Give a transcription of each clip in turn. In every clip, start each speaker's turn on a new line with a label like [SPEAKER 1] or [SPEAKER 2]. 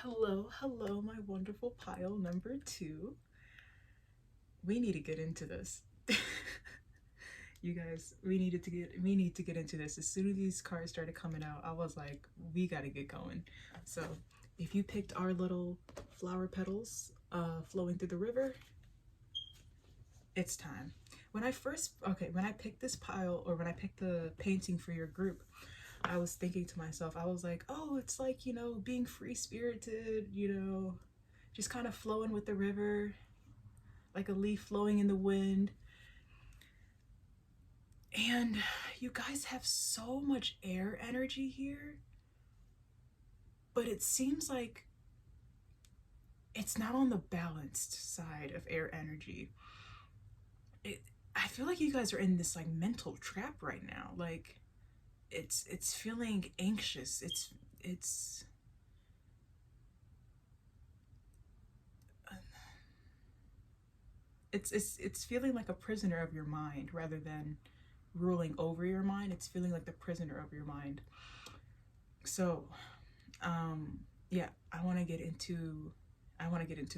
[SPEAKER 1] Hello, my wonderful pile number two. We need to get into this. You guys, we need to get into this. As soon as these cards started coming out, I was like, we gotta get going. So if you picked our little flower petals flowing through the river, it's time. When I picked this pile, or when I picked the painting for your group, I was thinking to myself, I was like, oh, it's like, being free spirited, just kind of flowing with the river, like a leaf flowing in the wind. And you guys have so much air energy here, but it seems like it's not on the balanced side of air energy. It, I feel like you guys are in this like mental trap right now. Like it's feeling anxious. It's it's feeling like a prisoner of your mind rather than ruling over your mind. It's feeling like the prisoner of your mind. So, yeah, I want to get into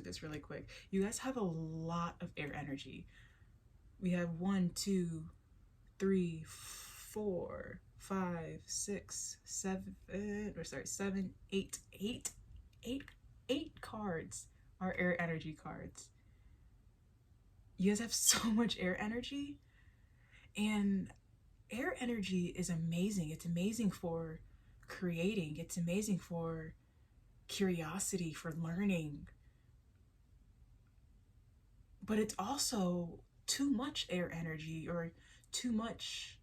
[SPEAKER 1] this really quick. You guys have a lot of air energy. We have one, two, three, four, five, six, seven, or sorry, seven, eight cards are air energy cards. You guys have so much air energy, and air energy is amazing. It's amazing for creating, it's amazing for curiosity, for learning, but it's also too much air energy, or too much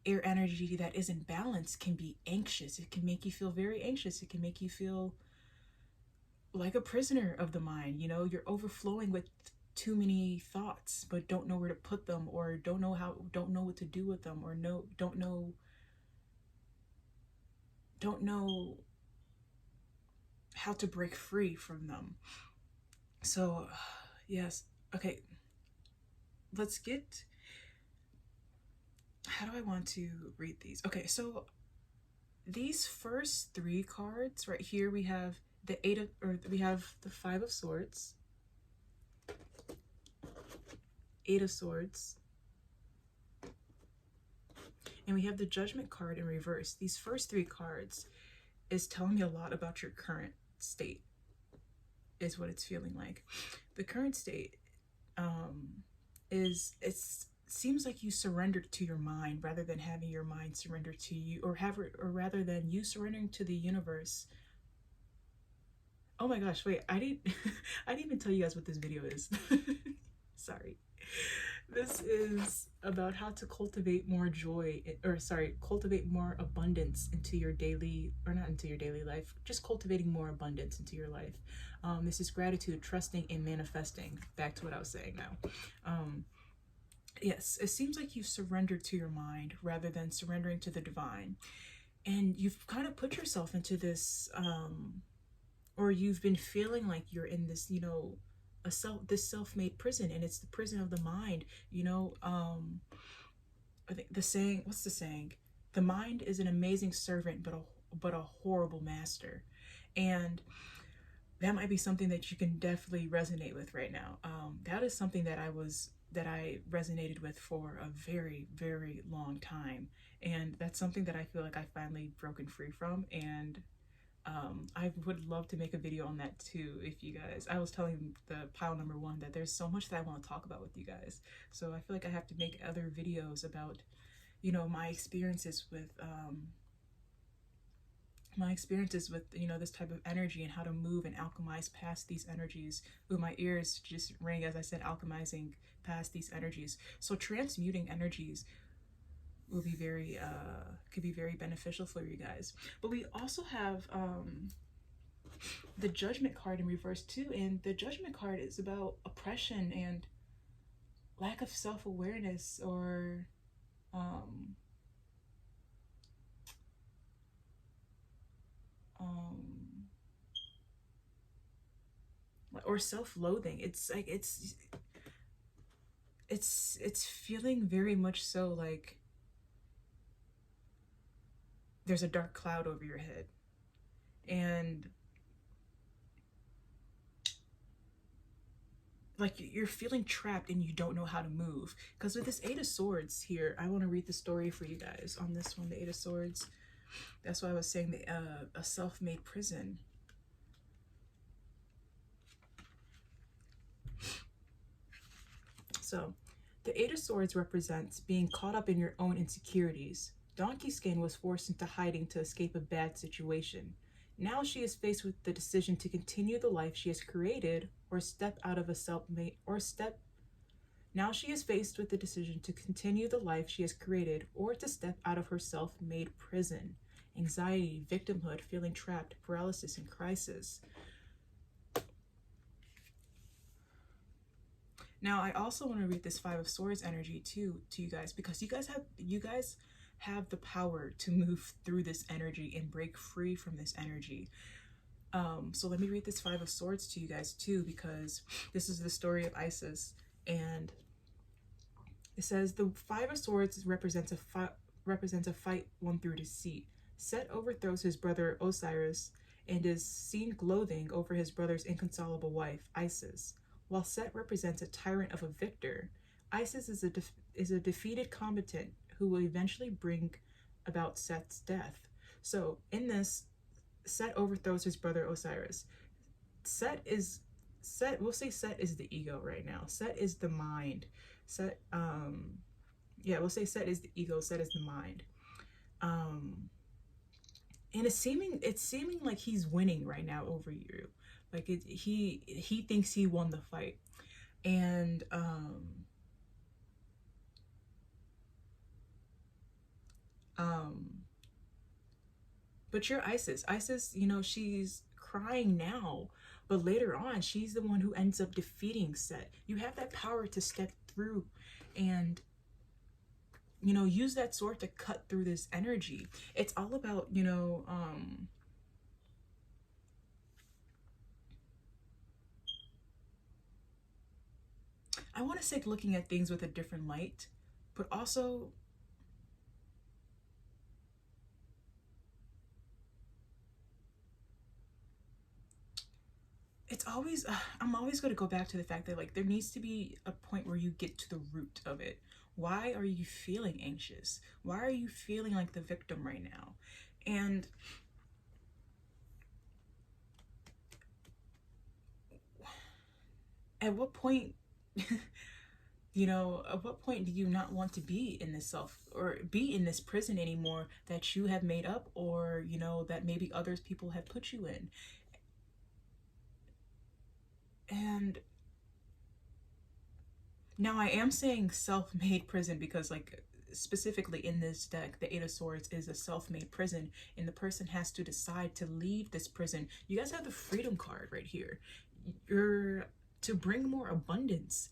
[SPEAKER 1] air energy that isn't balanced can be anxious. It can make you feel very anxious. It can make you feel like a prisoner of the mind. You're overflowing with too many thoughts but don't know where to put them, or don't know what to do with them, or don't know how to break free from them. So, yes. Okay, let's get, how do I want to read these? Okay, so these first three cards right here, we have we have the Five of Swords, Eight of Swords, and we have the Judgment card in reverse. These first three cards is telling me a lot about your current state, is what it's feeling like. The current state is, it seems like you surrendered to your mind rather than having your mind surrender to you, or rather than you surrendering to the universe. Oh my gosh, wait, I didn't I didn't even tell you guys what this video is. Sorry. This is about how to cultivate more joy, or sorry, cultivate more abundance into your daily, or not into your daily life, just cultivating more abundance into your life. This is gratitude, trusting, and manifesting. Back to what I was saying now. Yes, it seems like you've surrendered to your mind rather than surrendering to the divine. And you've kind of put yourself into this, or you've been feeling like you're in this, this self-made prison, and it's the prison of the mind. I think the saying, what's the saying? The mind is an amazing servant, but a horrible master. And that might be something that you can definitely resonate with right now. That is something that I resonated with for a very, very long time, and that's something that I feel like I finally broken free from. And I would love to make a video on that too. If you guys, I was telling the pile number one that there's so much that I want to talk about with you guys. So I feel like I have to make other videos about, my experiences with, this type of energy, and how to move and alchemize past these energies. Ooh, my ears just rang as I said alchemizing past these energies. So transmuting energies will be very could be very beneficial for you guys. But we also have the Judgment card in reverse too, and the Judgment card is about oppression and lack of self-awareness, um, um, or self-loathing. It's like it's feeling very much so like there's a dark cloud over your head, and like you're feeling trapped and you don't know how to move. Because with this Eight of Swords here, I want to read the story for you guys on this one, the Eight of Swords. That's why I was saying a self-made prison. So, the Eight of Swords represents being caught up in your own insecurities. Donkey Skin was forced into hiding to escape a bad situation. Now she is faced with the decision to continue the life she has created or step out of a self-made or step Now she is faced with the decision to continue the life she has created or to step out of her self-made prison. Anxiety, victimhood, feeling trapped, paralysis, and crisis. Now, I also want to read this Five of Swords energy too to you guys, because you guys have the power to move through this energy and break free from this energy. So let me read this Five of Swords to you guys too, because this is the story of Isis, and it says the Five of Swords represents a fight won through deceit. Set overthrows his brother Osiris and is seen gloating over his brother's inconsolable wife, Isis. While Set represents a tyrant of a victor, Isis is a defeated combatant who will eventually bring about Set's death. So in this, Set overthrows his brother Osiris. We'll say Set is the ego right now. Set is the mind. We'll say Set is the ego, Set is the mind. And it's seeming like he's winning right now over you. Like he thinks he won the fight. And but you're Isis. Isis, you know, she's crying now, but later on she's the one who ends up defeating Set. You have that power to step through and, you know, use that sword to cut through this energy. It's all about, you know, I want to say looking at things with a different light, but also it's always, I'm always going to go back to the fact that, like, there needs to be a point where you get to the root of it. Why are you feeling anxious? Why are you feeling like the victim right now? And at what point, you know, at what point do you not want to be in this be in this prison anymore that you have made up, or, you know, that maybe others people have put you in? And now I am saying self-made prison because, like, specifically in this deck, the Eight of Swords is a self-made prison, and the person has to decide to leave this prison. You guys have the Freedom card right here. You're to bring more abundance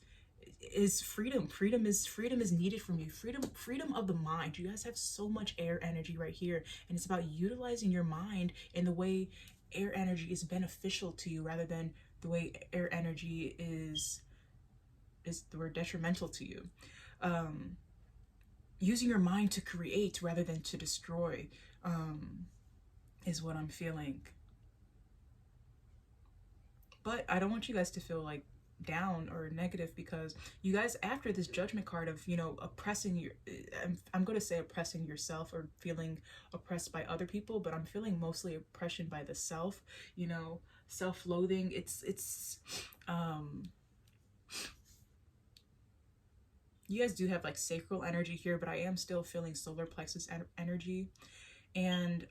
[SPEAKER 1] is freedom. Freedom is needed from you. Freedom of the mind. You guys have so much air energy right here, and it's about utilizing your mind in the way air energy is beneficial to you rather than the way air energy is the word detrimental to you. Using your mind to create rather than to destroy is what I'm feeling. But I don't want you guys to feel like down or negative, because you guys, after this Judgment card of, you know, oppressing your, I'm going to say oppressing yourself or feeling oppressed by other people, but I'm feeling mostly oppression by the self, you know, self-loathing. It's you guys do have like sacral energy here, but I am still feeling solar plexus energy. And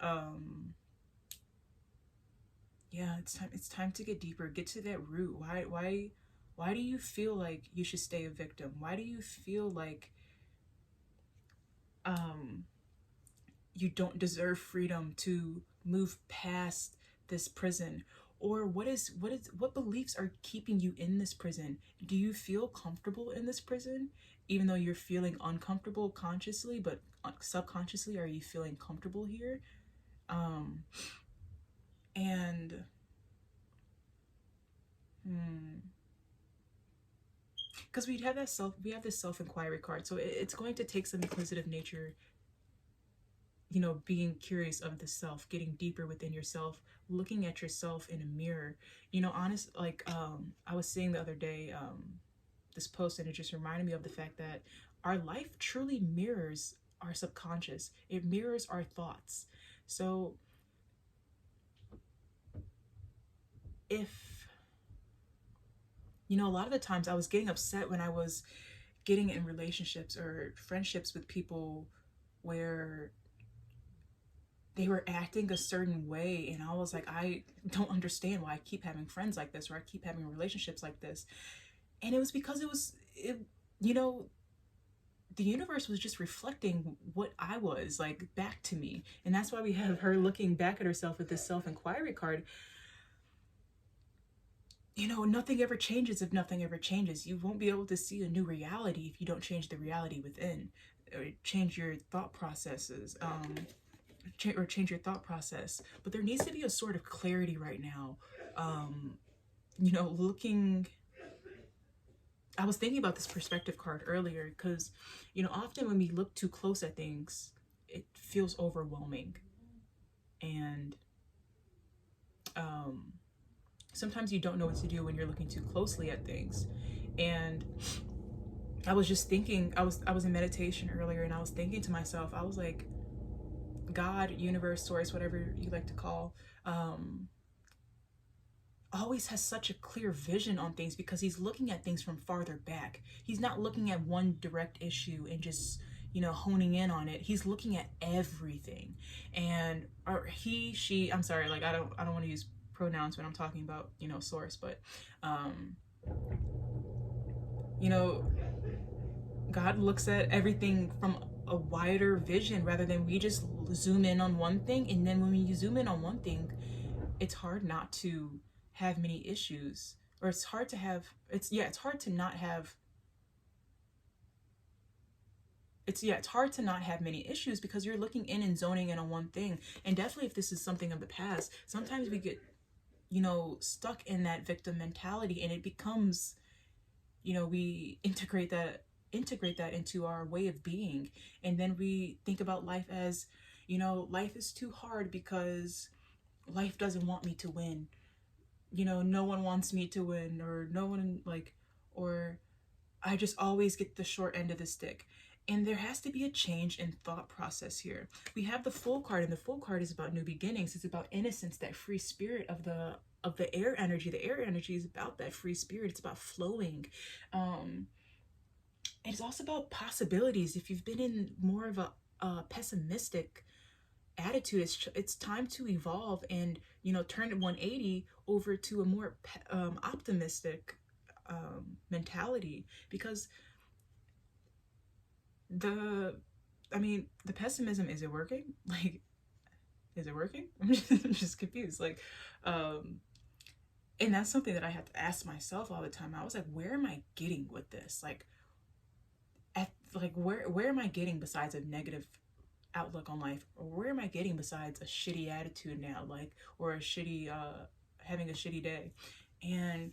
[SPEAKER 1] yeah, it's time to get deeper, get to that root. Why do you feel like you should stay a victim? Why do you feel like you don't deserve freedom to move past this prison? Or what beliefs are keeping you in this prison? Do you feel comfortable in this prison, even though you're feeling uncomfortable consciously, but subconsciously are you feeling comfortable here? And because we have this self-inquiry card, so it's going to take some inquisitive nature being curious of the self, getting deeper within yourself, looking at yourself in a mirror. Honest, like, I was seeing the other day, this post, and it just reminded me of the fact that our life truly mirrors our subconscious. It mirrors our thoughts. So if, a lot of the times I was getting upset when I was getting in relationships or friendships with people where they were acting a certain way, and I was like, I don't understand why I keep having friends like this, or I keep having relationships like this. And it was because you know the universe was just reflecting what I was like back to me. And that's why we have her looking back at herself with this self-inquiry card. Nothing ever changes if nothing ever changes. You won't be able to see a new reality if you don't change the reality within, or change your thought processes, or change your thought process. But there needs to be a sort of clarity right now. Looking, I was thinking about this perspective card earlier because, often when we look too close at things, it feels overwhelming. And sometimes you don't know what to do when you're looking too closely at things. And I was just thinking, I was in meditation earlier, and I was thinking to myself, I was like, God, universe, source, whatever you like to call, always has such a clear vision on things because he's looking at things from farther back. He's not looking at one direct issue and just, honing in on it. He's looking at everything. And or he, she, I'm sorry, like I don't want to use pronouns when I'm talking about, source, but you know, God looks at everything from a wider vision rather than we just zoom in on one thing. And then when you zoom in on one thing, it's hard not to have many issues, or it's hard to have, it's hard to not have, it's hard to not have many issues because you're looking in and zoning in on one thing. And definitely if this is something of the past, sometimes we get, stuck in that victim mentality, and it becomes, we integrate that into our way of being. And then we think about life as, life is too hard because life doesn't want me to win. No one wants me to win, or no one, like, or I just always get the short end of the stick. And there has to be a change in thought process here. We have the Fool card, and the Fool card is about new beginnings. It's about innocence, that free spirit of the air energy. The air energy is about that free spirit. It's about flowing. It's also about possibilities. If you've been in more of a pessimistic attitude, it's time to evolve and, turn 180 over to a more optimistic mentality. Because the pessimism, is it working? Like, is it working? I'm just confused. Like, and that's something that I have to ask myself all the time. I was like, where am I getting with this? Like, where am I getting besides a negative outlook on life? Or where am I getting besides a shitty attitude now? Like, or a shitty, having a shitty day? And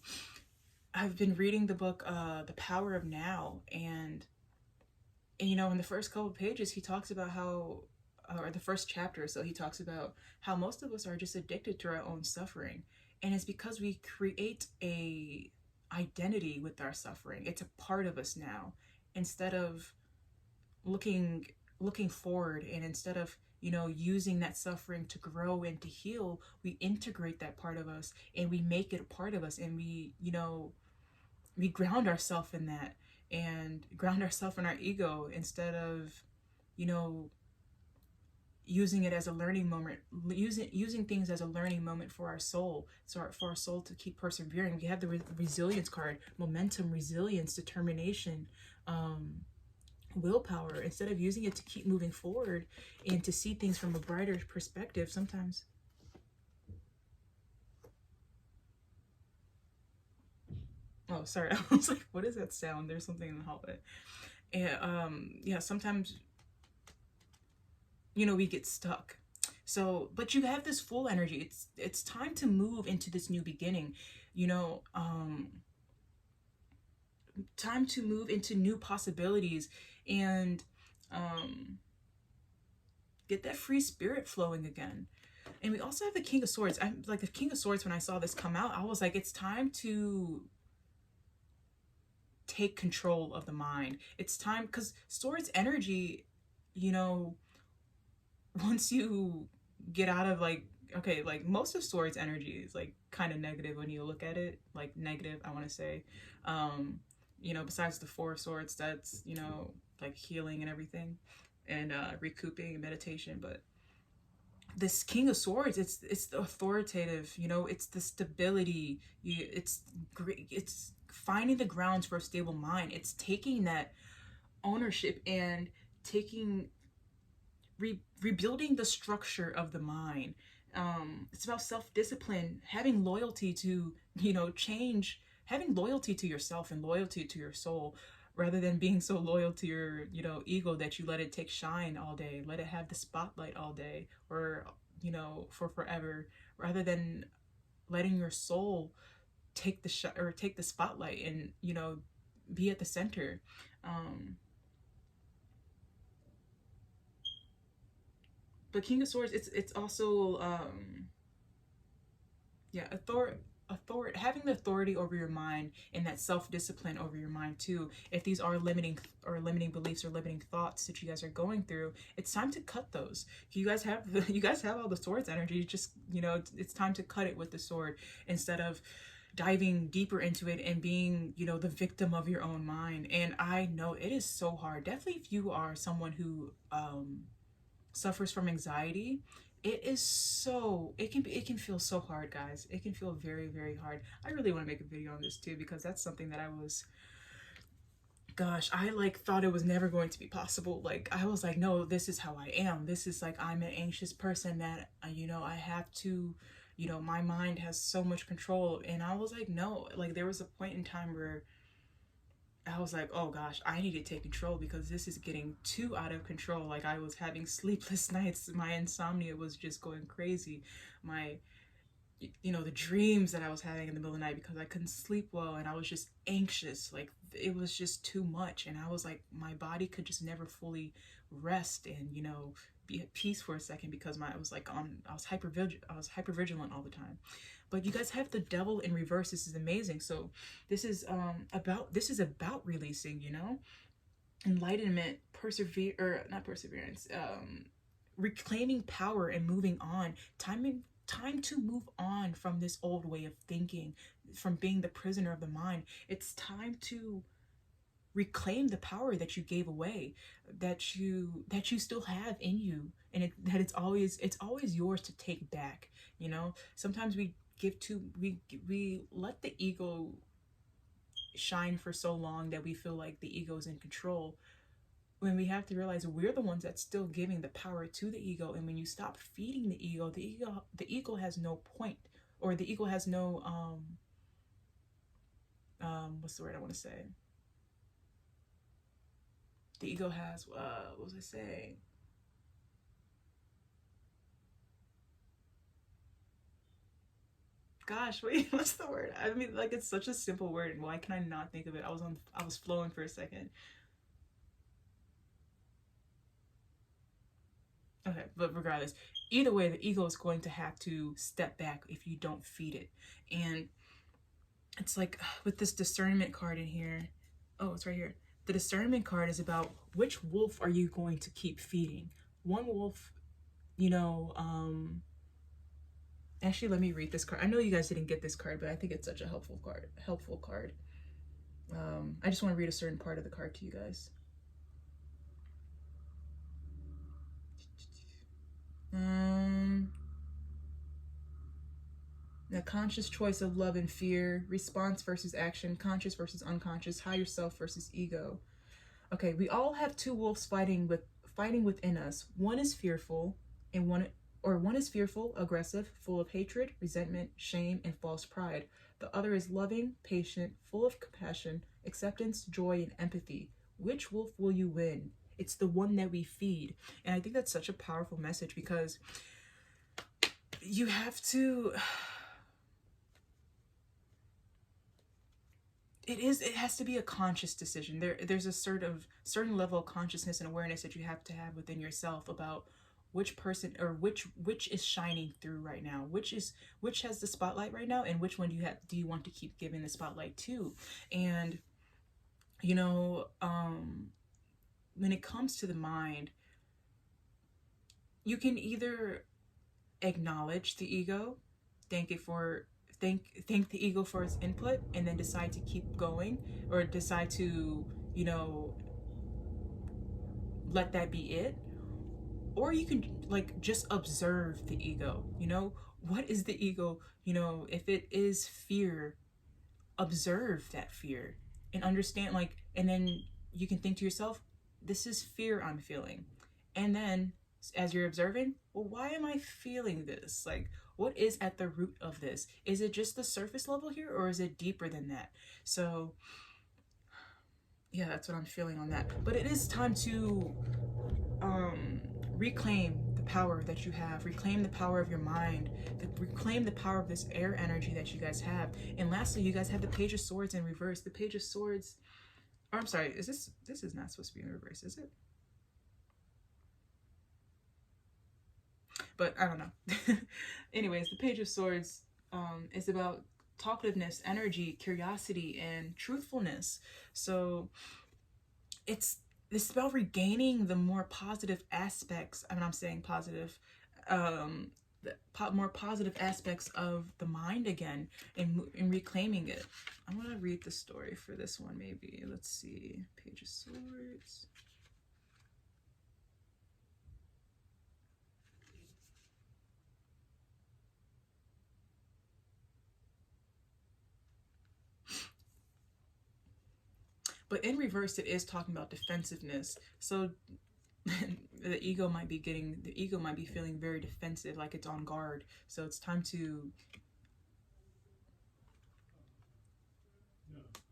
[SPEAKER 1] I've been reading the book, The Power of Now, and in the first couple of pages, he talks about how, or the first chapter, so he talks about how most of us are just addicted to our own suffering. And it's because we create a identity with our suffering. It's a part of us now. Instead of looking forward, and instead of, using that suffering to grow and to heal, we integrate that part of us and we make it a part of us, and we ground ourselves in that, and ground ourselves in our ego, instead of, using it as a learning moment, using things as a learning moment for our soul, for our soul to keep persevering. We have the resilience card: momentum, resilience, determination, willpower. Instead of using it to keep moving forward and to see things from a brighter perspective, sometimes. Oh, sorry. I was like, what is that sound? There's something in the hallway. And yeah, sometimes, we get stuck. So, but you have this full energy. It's time to move into this new beginning. Time to move into new possibilities. And get that free spirit flowing again. And we also have the King of Swords. I'm like, the King of Swords, when I saw this come out, I was like, it's time to take control of the mind. It's time, because Swords energy, you know, once you get out of like, okay, like most of Swords energy is like kind of negative when you look at it, like negative, I want to say. You know, besides the Four of Swords, that's, you know, like healing and everything, and recouping and meditation. But this King of Swords, it's the authoritative, you know, it's the stability. It's great. It's finding the grounds for a stable mind. It's taking that ownership and taking rebuilding the structure of the mind. It's about self-discipline, having loyalty to, you know, change, having loyalty to yourself and loyalty to your soul, rather than being so loyal to your, you know, ego that you let it take shine all day, let it have the spotlight all day, or, you know, for forever, rather than letting your soul take the shot or take the spotlight and, you know, be at the center. But King of Swords, it's also yeah, having the authority over your mind, and that self-discipline over your mind too. If these are limiting beliefs or limiting thoughts that you guys are going through, it's time to cut those. You guys have you guys have all the Swords energy. Just, you know, it's time to cut it with the sword, instead of diving deeper into it and being, you know, the victim of your own mind. And I know it is so hard. Definitely if you are someone who suffers from anxiety, it is so, it can feel so hard, guys. It can feel very, very hard. I really want to make a video on this too, because that's something that I was, gosh, I like thought it was never going to be possible. Like, I was like, no, this is how I am. This is like, I'm an anxious person that, you know, I have to, you know, my mind has so much control. And I was like, no, like there was a point in time where I was like, oh gosh, I need to take control, because this is getting too out of control. Like, I was having sleepless nights. My insomnia was just going crazy. My, you know, the dreams that I was having in the middle of the night, because I couldn't sleep well and I was just anxious. Like, it was just too much. And I was like, my body could just never fully rest and, you know, be at peace for a second, because I was like I was hyper vigilant all the time. But you guys have the Devil in reverse. This is amazing. So this is about releasing, you know, enlightenment, not perseverance, reclaiming power and moving on. Time to move on from this old way of thinking, from being the prisoner of the mind. It's time to reclaim the power that you gave away, that you still have in you, and that it's always yours to take back. You know, sometimes we let the ego shine for so long that we feel like the ego is in control, when we have to realize we're the ones that's still giving the power to the ego. And when you stop feeding the ego has no point, or the ego has no what's the word I want to say, the ego has what was I saying, gosh, wait, what's the word? I mean, like, it's such a simple word, and why can I not think of it? I was flowing for a second. Okay, but regardless, either way, the ego is going to have to step back if you don't feed it. And it's like with this discernment card in here. Oh, it's right here. The discernment card is about which wolf are you going to keep feeding. One wolf, you know, actually, let me read this card. I know you guys didn't get this card, but I think it's such a helpful card. I just want to read a certain part of the card to you guys. The conscious choice of love and fear, response versus action, conscious versus unconscious, higher self versus ego. Okay, we all have two wolves fighting within us. One is fearful, one is fearful, aggressive, full of hatred, resentment, shame, and false pride. The other is loving, patient, full of compassion, acceptance, joy, and empathy. Which wolf will you win? It's the one that we feed. And I think that's such a powerful message, because you have to, it has to be a conscious decision. There's a certain level of consciousness and awareness that you have to have within yourself about which person or which is shining through right now, which has the spotlight right now, and which one do you want to keep giving the spotlight to. And you know, when it comes to the mind, you can either acknowledge the ego, thank it for thank the ego for its input, and then decide to keep going, or decide to, you know, let that be it. Or you can like just observe the ego, you know, what is the ego, you know, if it is fear, observe that fear and understand, like, and then you can think to yourself, this is fear I'm feeling. And then as you're observing, well, why am I feeling this? Like, what is at the root of this? Is it just the surface level here, or is it deeper than that? So yeah, that's what I'm feeling on that. But it is time to reclaim the power that you have, reclaim the power of your mind, reclaim the power of this air energy that you guys have. And lastly, you guys have the Page of Swords in reverse. The Page of Swords, or I'm sorry, is this is not supposed to be in reverse, is it? But I don't know. Anyways, the Page of Swords is about talkativeness, energy, curiosity, and truthfulness. So it's about regaining the more positive aspects. I mean, I'm saying positive, the more positive aspects of the mind again, and reclaiming it. I'm gonna read the story for this one, maybe. Let's see. Page of Swords. But in reverse, it is talking about defensiveness. So the ego might be feeling very defensive, like it's on guard. So it's time to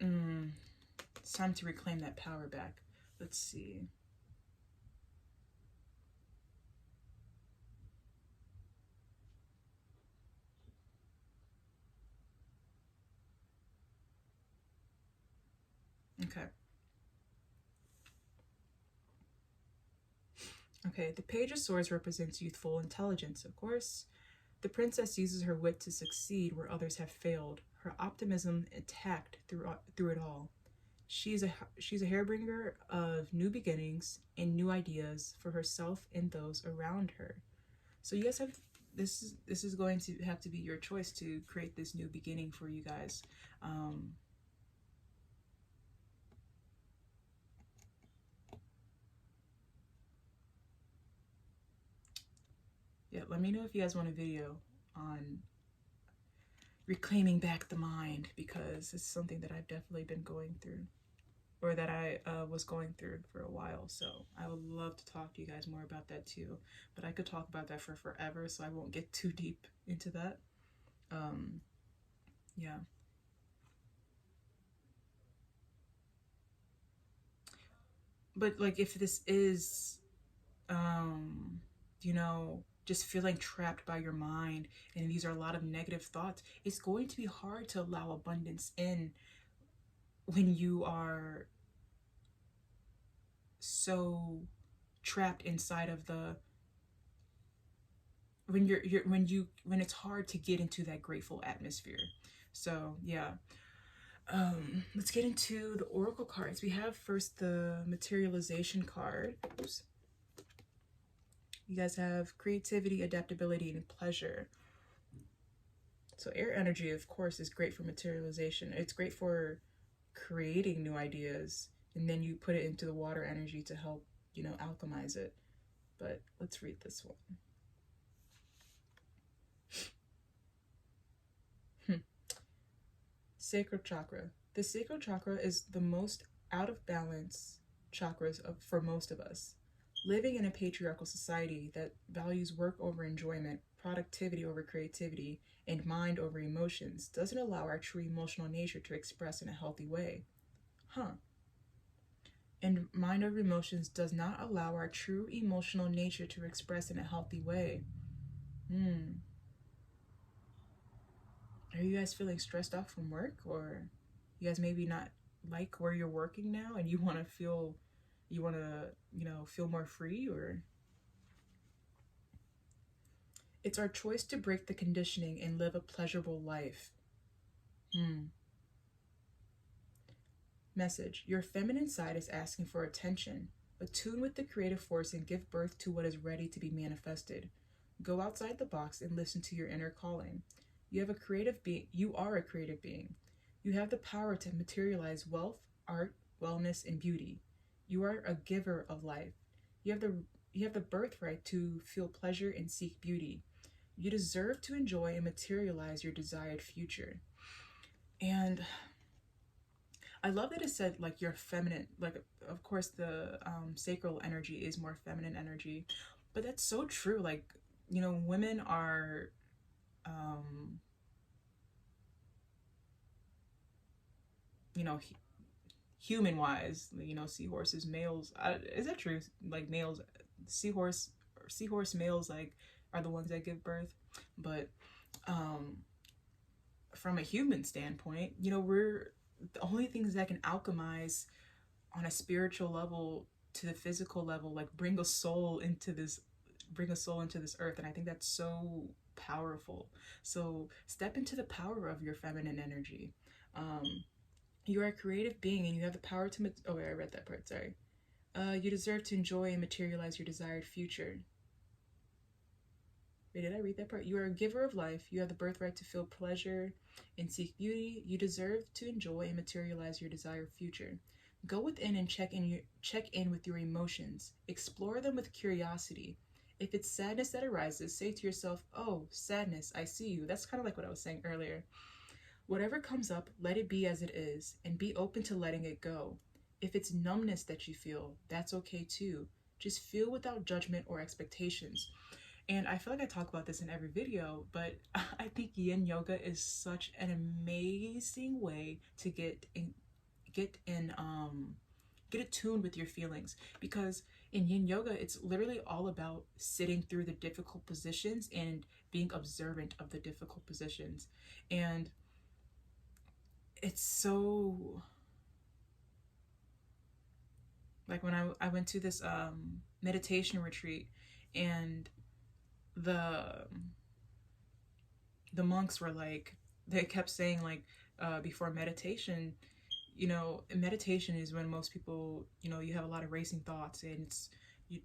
[SPEAKER 1] it's time to reclaim that power back. Let's see. Okay. Okay, the Page of Swords represents youthful intelligence, of course. The princess uses her wit to succeed where others have failed, her optimism intact through it all. She's a hairbringer of new beginnings and new ideas for herself and those around her. So you guys have this is going to have to be your choice to create this new beginning for you guys. Yeah, let me know if you guys want a video on reclaiming back the mind, because it's something that I've definitely been going through, or that I was going through for a while. So I would love to talk to you guys more about that too. But I could talk about that for forever, so I won't get too deep into that. Yeah. But like, if this is, you know, just feeling trapped by your mind, and these are a lot of negative thoughts, it's going to be hard to allow abundance in when you are so trapped inside of the when it's hard to get into that grateful atmosphere. So yeah, let's get into the oracle cards. We have first the materialization card. Oops. You guys have creativity, adaptability, and pleasure. So air energy, of course, is great for materialization. It's great for creating new ideas, and then you put it into the water energy to help, you know, alchemize it. But let's read this one. Sacral chakra. The sacral chakra is the most out of balance chakras for most of us. Living in a patriarchal society that values work over enjoyment, productivity over creativity, and mind over emotions doesn't allow our true emotional nature to express in a healthy way. And mind over emotions does not allow our true emotional nature to express in a healthy way. Are you guys feeling stressed out from work, or you guys maybe not like where you're working now and you want to feel more free? Or It's our choice to break the conditioning and live a pleasurable life. Message: your feminine side is asking for attention. Attune with the creative force and give birth to what is ready to be manifested. Go outside the box and listen to your inner calling. You have a creative being. You are a creative being. You have the power to materialize wealth, art, wellness, and beauty. You are a giver of life. You have the birthright to feel pleasure and seek beauty. You deserve to enjoy and materialize your desired future. And I love that it said like your feminine, like of course the sacral energy is more feminine energy, but that's so true. Like, you know, women are, um, you know, human wise, you know, seahorses, males. Is that true? Like males, seahorse males like are the ones that give birth, but um, from a human standpoint, you know, we're the only things that can alchemize on a spiritual level to the physical level, like bring a soul into this earth. And I think that's so powerful. So step into the power of your feminine energy. um you are a creative being and you have the power to oh wait, I read that part, sorry. You deserve to enjoy and materialize your desired future. Wait, did I read that part? You are a giver of life. You have the birthright to feel pleasure and seek beauty. You deserve to enjoy and materialize your desired future. Go within and check in with your emotions. Explore them with curiosity. If it's sadness that arises, say to yourself, "Oh, sadness, I see you." That's kind of like what I was saying earlier. Whatever comes up, let it be as it is and be open to letting it go. If it's numbness that you feel, that's okay too. Just feel without judgment or expectations. And I feel like I talk about this in every video, but I think yin yoga is such an amazing way to get in get attuned with your feelings, because in yin yoga it's literally all about sitting through the difficult positions and being observant of the difficult positions. And it's so like when I went to this meditation retreat, and the the monks were like, they kept saying like, before meditation, you know, meditation is when most people, you know, you have a lot of racing thoughts, and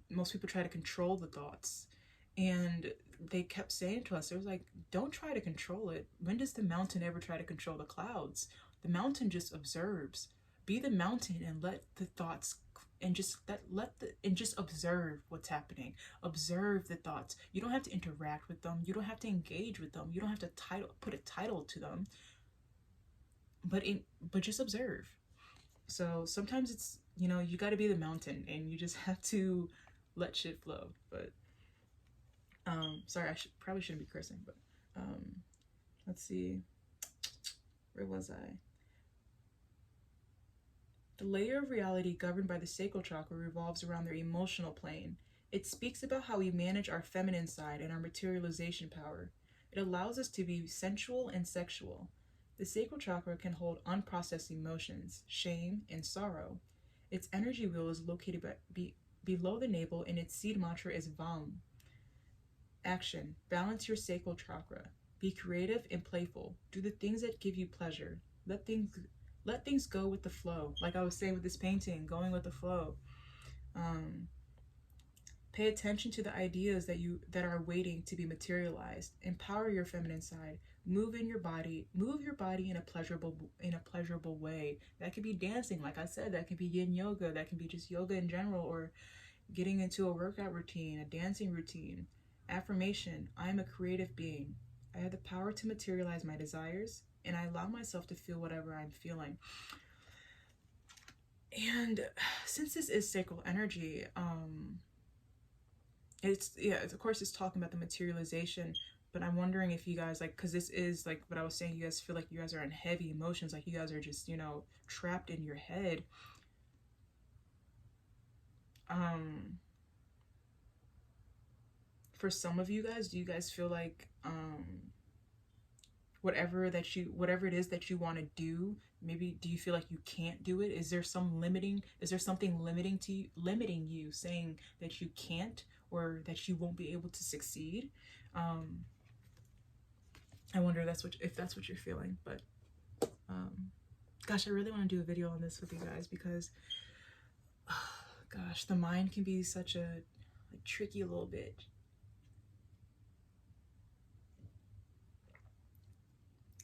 [SPEAKER 1] most people try to control the thoughts. And they kept saying to us, it was like, don't try to control it. When does the mountain ever try to control the clouds? The mountain just observes. Be the mountain and let the thoughts and just observe what's happening. Observe the thoughts. You don't have to interact with them. You don't have to engage with them. You don't have to put a title to them. But just observe. So sometimes it's, you know, you got to be the mountain and you just have to let shit flow. But sorry, probably shouldn't be cursing, but let's see, where was I? The layer of reality governed by the sacral chakra revolves around their emotional plane. It speaks about how we manage our feminine side and our materialization power. It allows us to be sensual and sexual. The sacral chakra can hold unprocessed emotions, shame, and sorrow. Its energy wheel is located below the navel, and its seed mantra is Vam. Action: balance your sacral chakra. Be creative and playful. Do the things that give you pleasure. Let things go with the flow. Like I was saying with this painting, going with the flow. Pay attention to the ideas that are waiting to be materialized. Empower your feminine side. Move your body in a pleasurable way. That could be dancing, like I said. That could be yin yoga. That can be just yoga in general, or getting into a workout routine, a dancing routine. Affirmation: I am a creative being. I have the power to materialize my desires, and I allow myself to feel whatever I'm feeling. And since this is sacral energy, of course it's talking about the materialization, but I'm wondering if you guys, like, because this is like what I was saying, you guys feel like you guys are in heavy emotions, like you guys are just, you know, trapped in your head. For some of you guys, do you guys feel like whatever it is that you want to do, maybe do you feel like you can't do it? Is there something limiting you, saying that you can't, or that you won't be able to succeed. I wonder if that's what you're feeling. But gosh, I really want to do a video on this with you guys because gosh, the mind can be such a tricky little bit.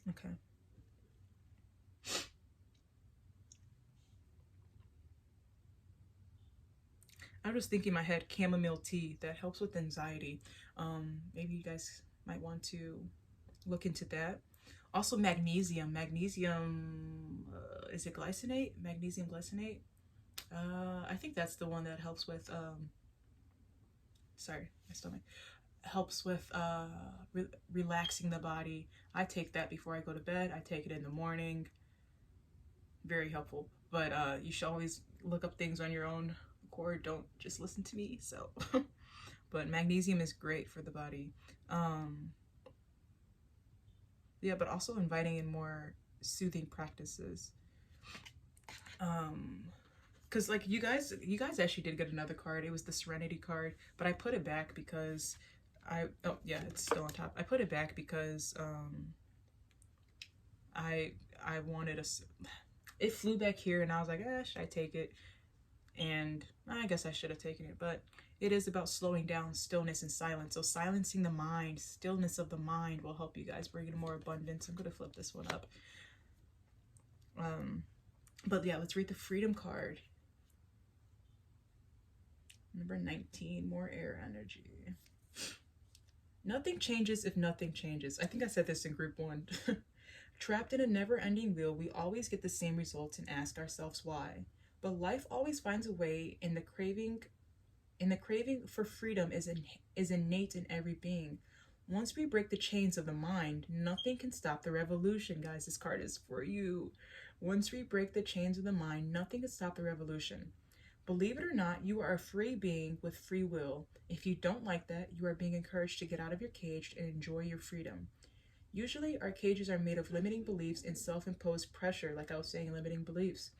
[SPEAKER 1] Okay. I was thinking in my head, chamomile tea that helps with anxiety. Maybe you guys might want to look into that. Also magnesium. Magnesium, is it glycinate? Magnesium glycinate? I think that's the one that helps with, sorry, my stomach. Helps with relaxing the body. I take that before I go to bed. I take it in the morning. Very helpful. But you should always look up things on your own accord. Don't just listen to me. So, but magnesium is great for the body. Yeah, but also inviting in more soothing practices. Because like you guys actually did get another card. It was the Serenity card, but I put it back because oh yeah, it's still on top. I put it back because I wanted it flew back here and I was like, should I take it? And I guess I should have taken it, but it is about slowing down, stillness, and silence. So silencing the mind, stillness of the mind will help you guys bring in more abundance. I'm going to flip this one up. But yeah, let's read the Freedom card. Number 19, more air energy. Nothing changes if nothing changes. I think I said this in group 1. Trapped in a never-ending wheel, we always get the same results and ask ourselves why. But life always finds a way, and the craving for freedom is innate in every being. Once we break the chains of the mind, nothing can stop the revolution. Guys, this card is for you. Once we break the chains of the mind, nothing can stop the revolution. Believe it or not, you are a free being with free will. If you don't like that, you are being encouraged to get out of your cage and enjoy your freedom. Usually, our cages are made of limiting beliefs and self-imposed pressure, like I was saying, limiting beliefs.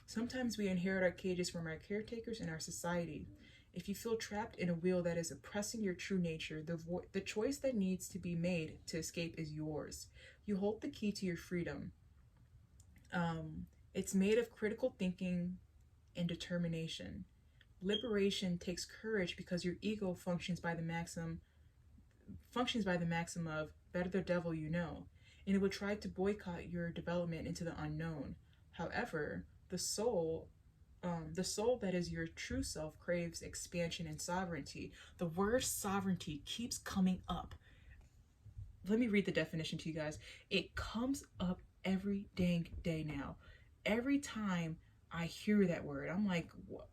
[SPEAKER 1] Sometimes we inherit our cages from our caretakers and our society. If you feel trapped in a wheel that is oppressing your true nature, the choice that needs to be made to escape is yours. You hold the key to your freedom. It's made of critical thinking and determination. Liberation takes courage because your ego functions by the maxim of better the devil you know, and it will try to boycott your development into the unknown. However, the soul that is your true self craves expansion and sovereignty. The word sovereignty keeps coming up. Let me read the definition to you guys. It comes up every dang day now. Every time I hear that word, I'm like, what?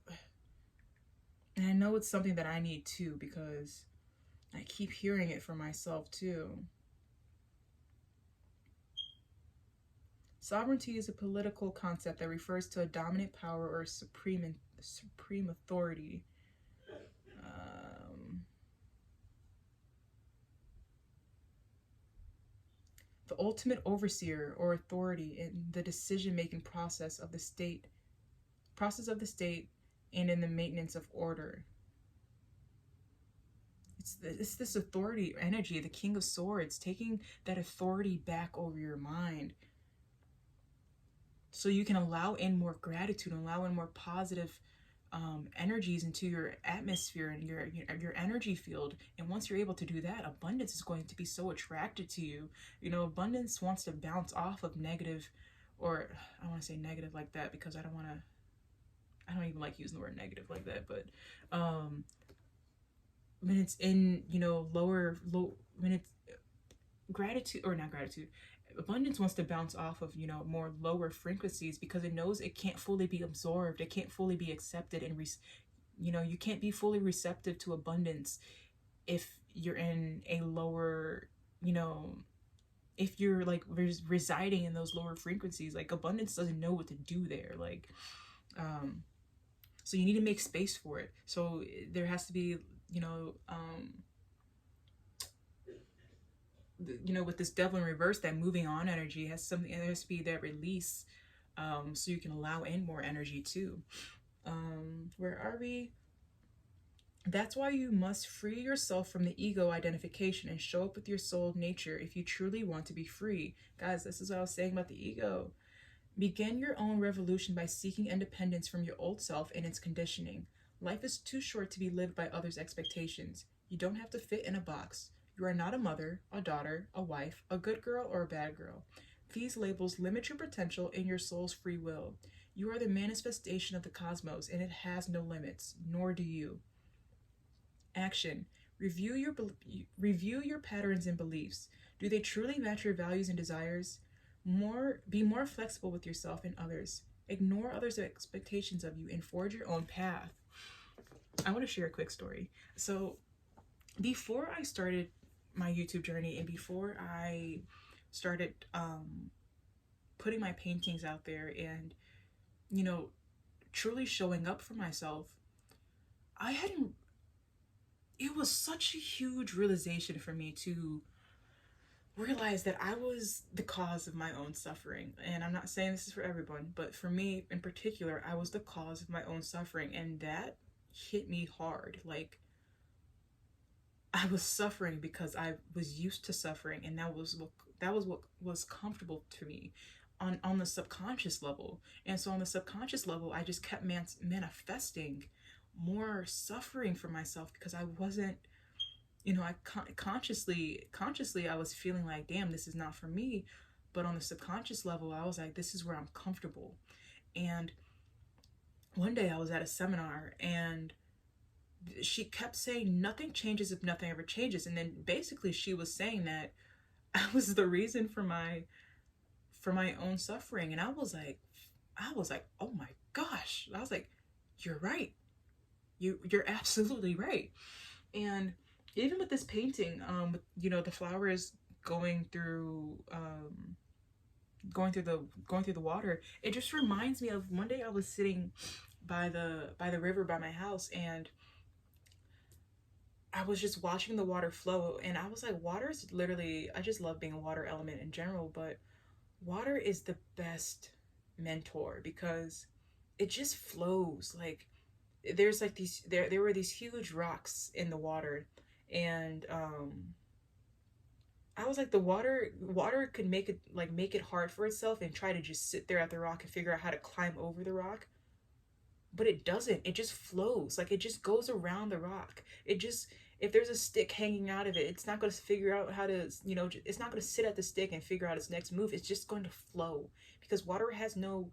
[SPEAKER 1] And I know it's something that I need too, because I keep hearing it for myself too. Sovereignty is a political concept that refers to a dominant power or supreme authority. The ultimate overseer or authority in the decision-making process of the state, and in the maintenance of order. It's this authority energy, the King of Swords, taking that authority back over your mind, so you can allow in more gratitude, allow in more positive energies into your atmosphere and your energy field. And once you're able to do that, abundance is going to be so attracted to you. You know, abundance wants to bounce off of negative, or I want to say negative like that because I don't even like using the word negative like that, but when it's in, you know, when it's gratitude, or not gratitude, abundance wants to bounce off of, you know, more lower frequencies, because it knows it can't fully be absorbed, it can't fully be accepted, and you know, you can't be fully receptive to abundance if you're in a lower, you know, if you're like residing in those lower frequencies. Like, abundance doesn't know what to do there. Like, so you need to make space for it. So there has to be, you know, with this devil in reverse, that moving on energy has something, there has to be that release, so you can allow in more energy too. Where are we? That's why you must free yourself from the ego identification and show up with your soul nature if you truly want to be free. Guys, this is what I was saying about the ego. Begin your own revolution by seeking independence from your old self and its conditioning. Life is too short to be lived by others' expectations. You don't have to fit in a box. You are not a mother, a daughter, a wife, a good girl, or a bad girl. These labels limit your potential and your soul's free will. You are the manifestation of the cosmos, and it has no limits, nor do you. Action. Review your patterns and beliefs. Do they truly match your values and desires? Be more flexible with yourself and others. Ignore others' expectations of you and forge your own path. I want to share a quick story. So, before I started my YouTube journey and before I started putting my paintings out there and, truly showing up for myself, I hadn't it was such a huge realization for me to realize that I was the cause of my own suffering. And I'm not saying this is for everyone, but for me in particular, I was the cause of my own suffering. And that hit me hard. Like, I was suffering because I was used to suffering, and that was what was comfortable to me on the subconscious level. And so on the subconscious level, I just kept manifesting more suffering for myself because I wasn't, I consciously I was feeling like, damn, this is not for me. But on the subconscious level, I was like, this is where I'm comfortable. And one day I was at a seminar, and she kept saying nothing changes if nothing ever changes. And then basically she was saying that I was the reason for my own suffering. And I was like, oh my gosh. I was like, you're right. You're absolutely right. And even with this painting, the flowers going through the water, it just reminds me of one day I was sitting by the river by my house, and I was just watching the water flow, and I was like, water is literally, I just love being a water element in general, but water is the best mentor because it just flows. Like, there's like there were these huge rocks in the water, and I was like, the water could make it hard for itself and try to just sit there at the rock and figure out how to climb over the rock, but it doesn't. It just flows. Like, it just goes around the rock. It just, if there's a stick hanging out of it, it's not going to figure out how to, it's not going to sit at the stick and figure out its next move. It's just going to flow, because water has no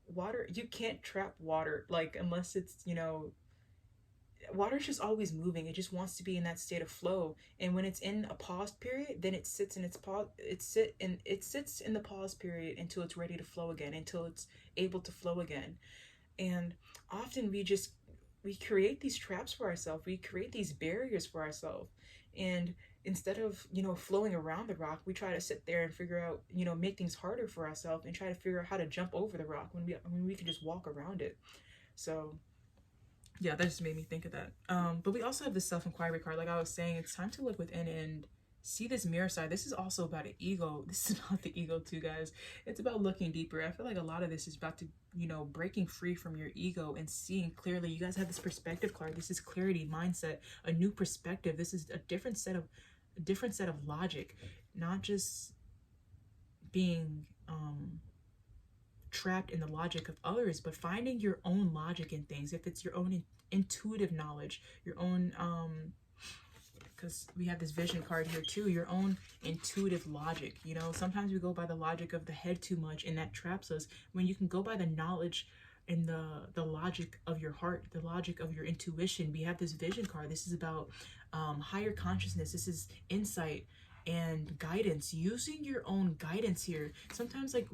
[SPEAKER 1] water. You can't trap water, like, unless it's, water is just always moving. It just wants to be in that state of flow. And when it's in a pause period, then it sits in its pause. It sits in the pause period until it's ready to flow again, until it's able to flow again. And often we create these traps for ourselves. We create these barriers for ourselves. And instead of, flowing around the rock, we try to sit there and figure out, make things harder for ourselves and try to figure out how to jump over the rock when we can just walk around it. So yeah, that just made me think of that. But we also have the self-inquiry card. Like I was saying, it's time to look within and see this mirror side. This is also about an ego. This is about the ego too, guys. It's about looking deeper. I feel like a lot of this is about to, breaking free from your ego and seeing clearly. You guys have this perspective card. This is clarity, mindset, a new perspective. This is a different set of logic, not just being trapped in the logic of others, but finding your own logic in things. If it's your own intuitive knowledge, your own because we have this vision card here too, your own intuitive logic. Sometimes we go by the logic of the head too much, and that traps us, when you can go by the knowledge and the logic of your heart, the logic of your intuition. We have this vision card. This is about higher consciousness. This is insight and guidance, using your own guidance here. Sometimes, like,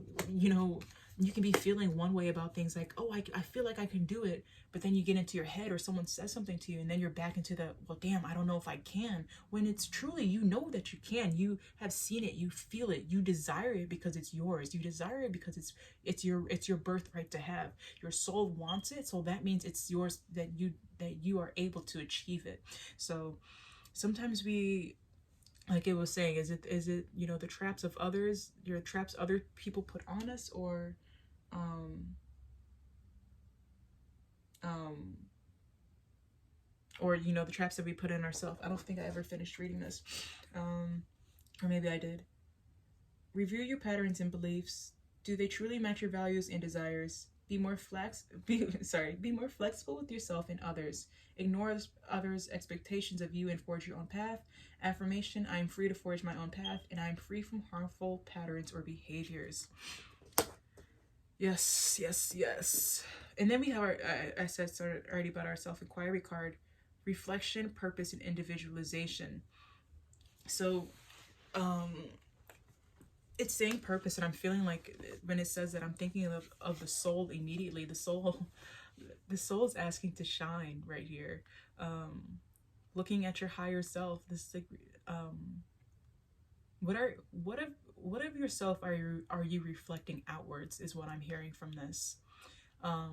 [SPEAKER 1] you can be feeling one way about things, like, oh, I feel like I can do it, but then you get into your head or someone says something to you, and then you're back into the, well, damn, I don't know if I can, when it's truly, that you can. You have seen it, you feel it, you desire it because it's yours. You desire it because it's your birthright to have. Your soul wants it, so that means it's yours, that you are able to achieve it. So sometimes we, like it was saying, is it the traps of others, your traps other people put on us, or or, you know, the traps that we put in ourselves. I don't think I ever finished reading this. Or maybe I did. Review your patterns and beliefs. Do they truly match your values and desires? Be more flexible with yourself and others. Ignore others' expectations of you and forge your own path. Affirmation: I am free to forge my own path, and I am free from harmful patterns or behaviors. Yes, yes, yes. And then we have our, I said already about our self-inquiry card: reflection, purpose, and individualization. So, it's saying purpose, and I'm feeling like when it says that, I'm thinking of the soul immediately. The soul is asking to shine right here. Looking at your higher self. This is like, what of yourself are you reflecting outwards, is what I'm hearing from this. Sorry,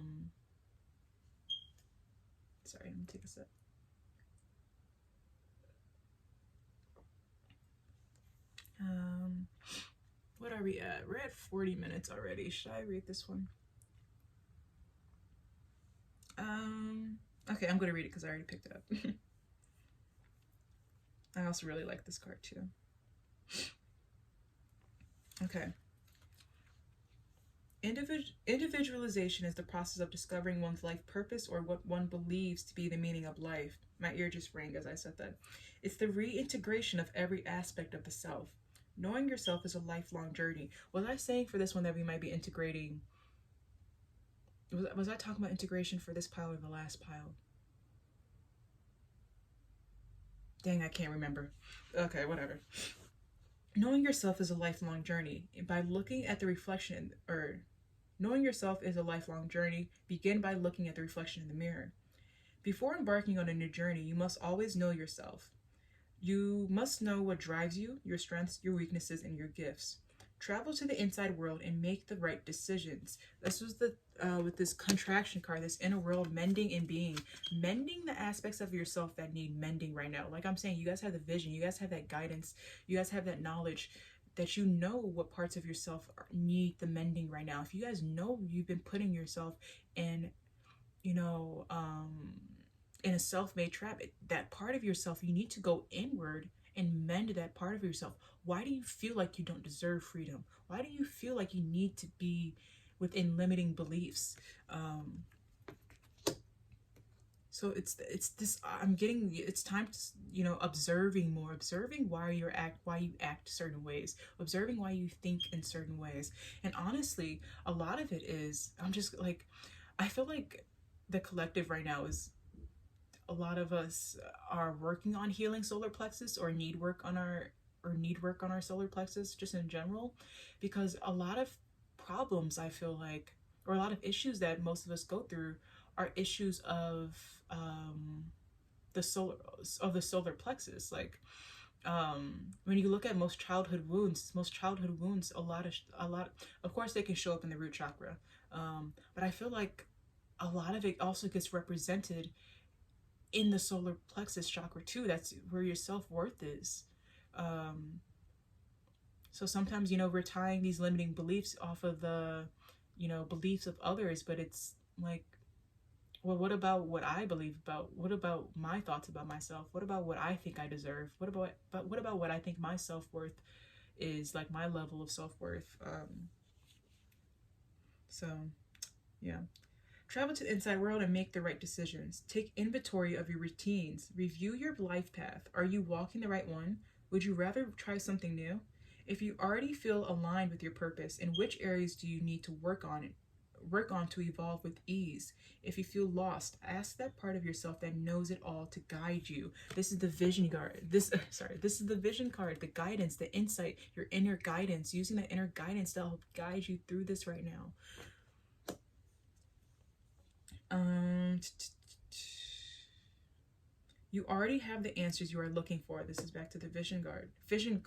[SPEAKER 1] let me take a sip. What are we at? We're at 40 minutes already. Should I read this one? Okay, I'm gonna read it because I already picked it up. I also really like this card too. Okay. Individualization is the process of discovering one's life purpose, or what one believes to be the meaning of life. My ear just rang as I said that. It's the reintegration of every aspect of the self. Knowing yourself is a lifelong journey. Was I saying for this one that we might be integrating? Was I talking about integration for this pile or the last pile? Dang, I can't remember. Okay, whatever. Knowing yourself is a lifelong journey. By looking at the reflection, or knowing yourself is a lifelong journey, begin by looking at the reflection in the mirror. Before embarking on a new journey, you must always know yourself. You must know what drives you, your strengths, your weaknesses, and your gifts. Travel to the inside world and make the right decisions. This was the with this contraction card, this inner world mending and being. Mending the aspects of yourself that need mending right now. Like I'm saying, you guys have the vision, you guys have that guidance, you guys have that knowledge that you know what parts of yourself need the mending right now. If you guys know you've been putting yourself in, you know, in a self-made trap, that part of yourself, you need to go inward and mend that part of yourself. Why do you feel like you don't deserve freedom? Why do you feel like you need to be within limiting beliefs? So it's this, I'm getting, it's time to, you know, observing more, observing why you act certain ways, observing why you think in certain ways. And honestly, a lot of it is, I'm just like, I feel like the collective right now is, a lot of us are working on healing solar plexus, or need work on our solar plexus just in general, because a lot of problems, I feel like, or a lot of issues that most of us go through, are issues of the solar plexus. Like, when you look at most childhood wounds, a lot of course they can show up in the root chakra, but I feel like a lot of it also gets represented in the solar plexus chakra too. That's where your self-worth is. So sometimes, you know, we're tying these limiting beliefs off of the, you know, beliefs of others, but it's like, well, what about what I believe about? What about my thoughts about myself? What about what I think I deserve? What about what I think my self-worth is, like my level of self-worth? So yeah. Travel to the inside world and make the right decisions. Take inventory of your routines. Review your life path. Are you walking the right one? Would you rather try something new? If you already feel aligned with your purpose, in which areas do you need to work on to evolve with ease? If you feel lost, ask that part of yourself that knows it all to guide you. This is the vision card. This is the vision card, the guidance, the insight, your inner guidance, using that inner guidance to help guide you through this right now. You already have the answers you are looking for. This is back to the vision card. Vision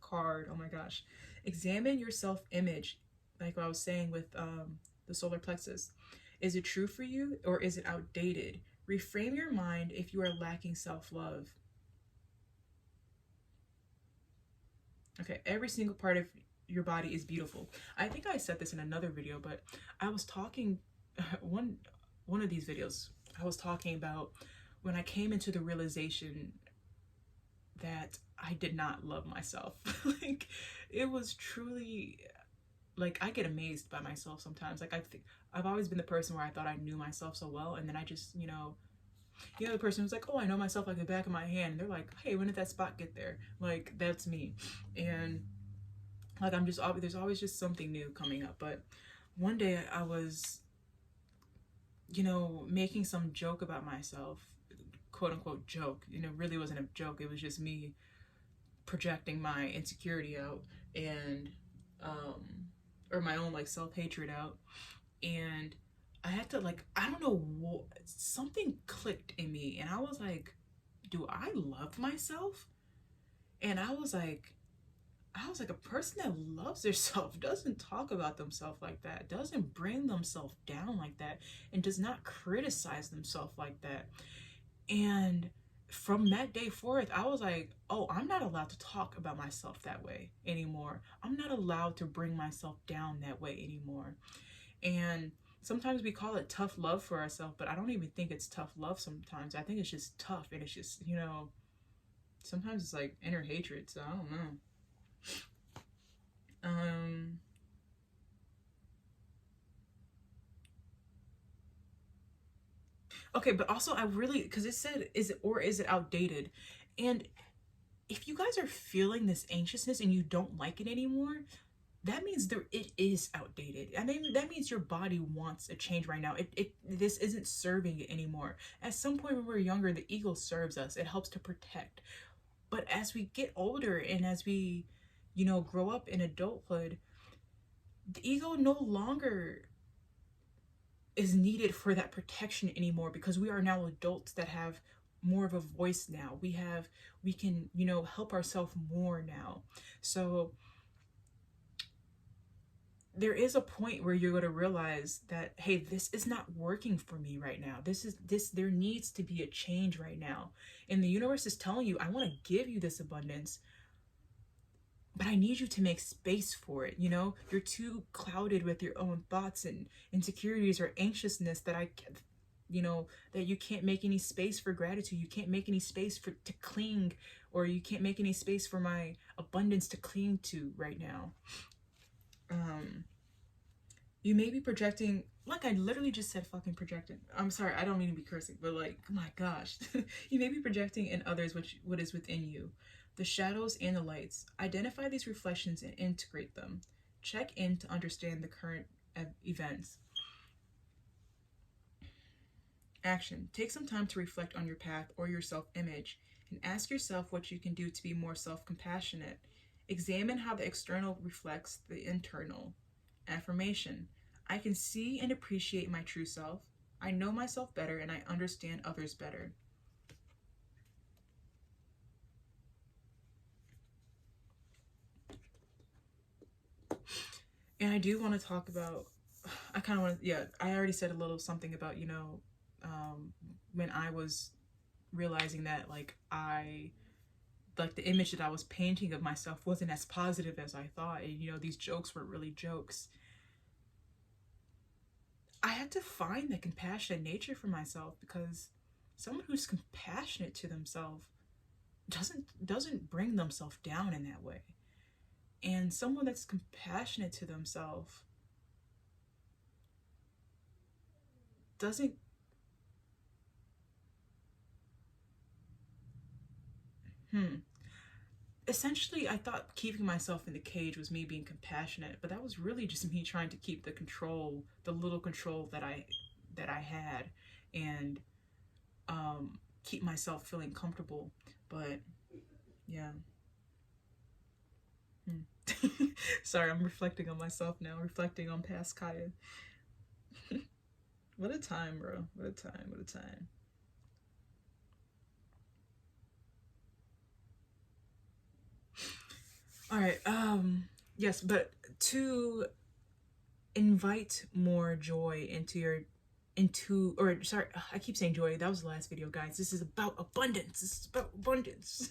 [SPEAKER 1] card. Oh my gosh. Examine your self-image, like what I was saying with the solar plexus. Is it true for you, or is it outdated? Reframe your mind if you are lacking self-love. Okay, every single part of your body is beautiful. I think I said this in another video, but I was talking one of these videos, I was talking about when I came into the realization that I did not love myself. Like, it was truly, like, I get amazed by myself sometimes. Like, I've always been the person where I thought I knew myself so well, and then I just, the person who's like, oh, I know myself like the back of my hand. And they're like, hey, when did that spot get there? Like, that's me. And like, there's always just something new coming up. But one day I was, making some joke about myself, quote unquote joke. Really wasn't a joke. It was just me projecting my insecurity out, and, or my own like self hatred out. And I had to, like, I don't know what, something clicked in me, and I was like, do I love myself? And I was like, a person that loves herself doesn't talk about themselves like that, doesn't bring themselves down like that, and does not criticize themselves like that. And from that day forth, I was like, oh, I'm not allowed to talk about myself that way anymore. I'm not allowed to bring myself down that way anymore. And sometimes we call it tough love for ourselves, but I don't even think it's tough love sometimes. I think it's just tough, and it's just, sometimes it's like inner hatred, so I don't know. Um, okay, but also I really, because it said, is it outdated? And if you guys are feeling this anxiousness and you don't like it anymore, that means it is outdated. I mean, that means your body wants a change right now. This isn't serving it anymore. At some point when we're younger, the ego serves us. It helps to protect. But as we get older and as we, grow up in adulthood, the ego no longer is needed for that protection anymore, because we are now adults that have more of a voice now. We can, help ourselves more now. So there is a point where you're going to realize that, hey, this is not working for me right now. There needs to be a change right now. And the universe is telling you, I want to give you this abundance, but I need you to make space for it. You're too clouded with your own thoughts and insecurities or anxiousness that you can't make any space for gratitude. You can't make any space to cling, or you can't make any space for my abundance to cling to right now. You may be projecting, like I literally just said fucking projecting. I'm sorry, I don't mean to be cursing, but like, oh my gosh. You may be projecting in others what is within you. The shadows and the lights. Identify these reflections and integrate them. Check in to understand the current events. Action. Take some time to reflect on your path or your self-image and ask yourself what you can do to be more self-compassionate. Examine how the external reflects the internal. Affirmation. I can see and appreciate my true self. I know myself better and I understand others better. And I do want to talk about, I kind of want to, yeah, I already said a little something about, when I was realizing that, like, the image that I was painting of myself wasn't as positive as I thought. And, these jokes weren't really jokes. I had to find the compassionate nature for myself, because someone who's compassionate to themselves doesn't bring themselves down in that way. And someone that's compassionate to themselves doesn't essentially, I thought keeping myself in the cage was me being compassionate, but that was really just me trying to keep the little control that I had, and keep myself feeling comfortable. But yeah. Sorry, I'm reflecting on myself now, reflecting on past Kaya. What a time, bro. What a time. What a time. All right. Yes, but to invite more joy or sorry, I keep saying joy. That was the last video, guys. This is about abundance. This is about abundance.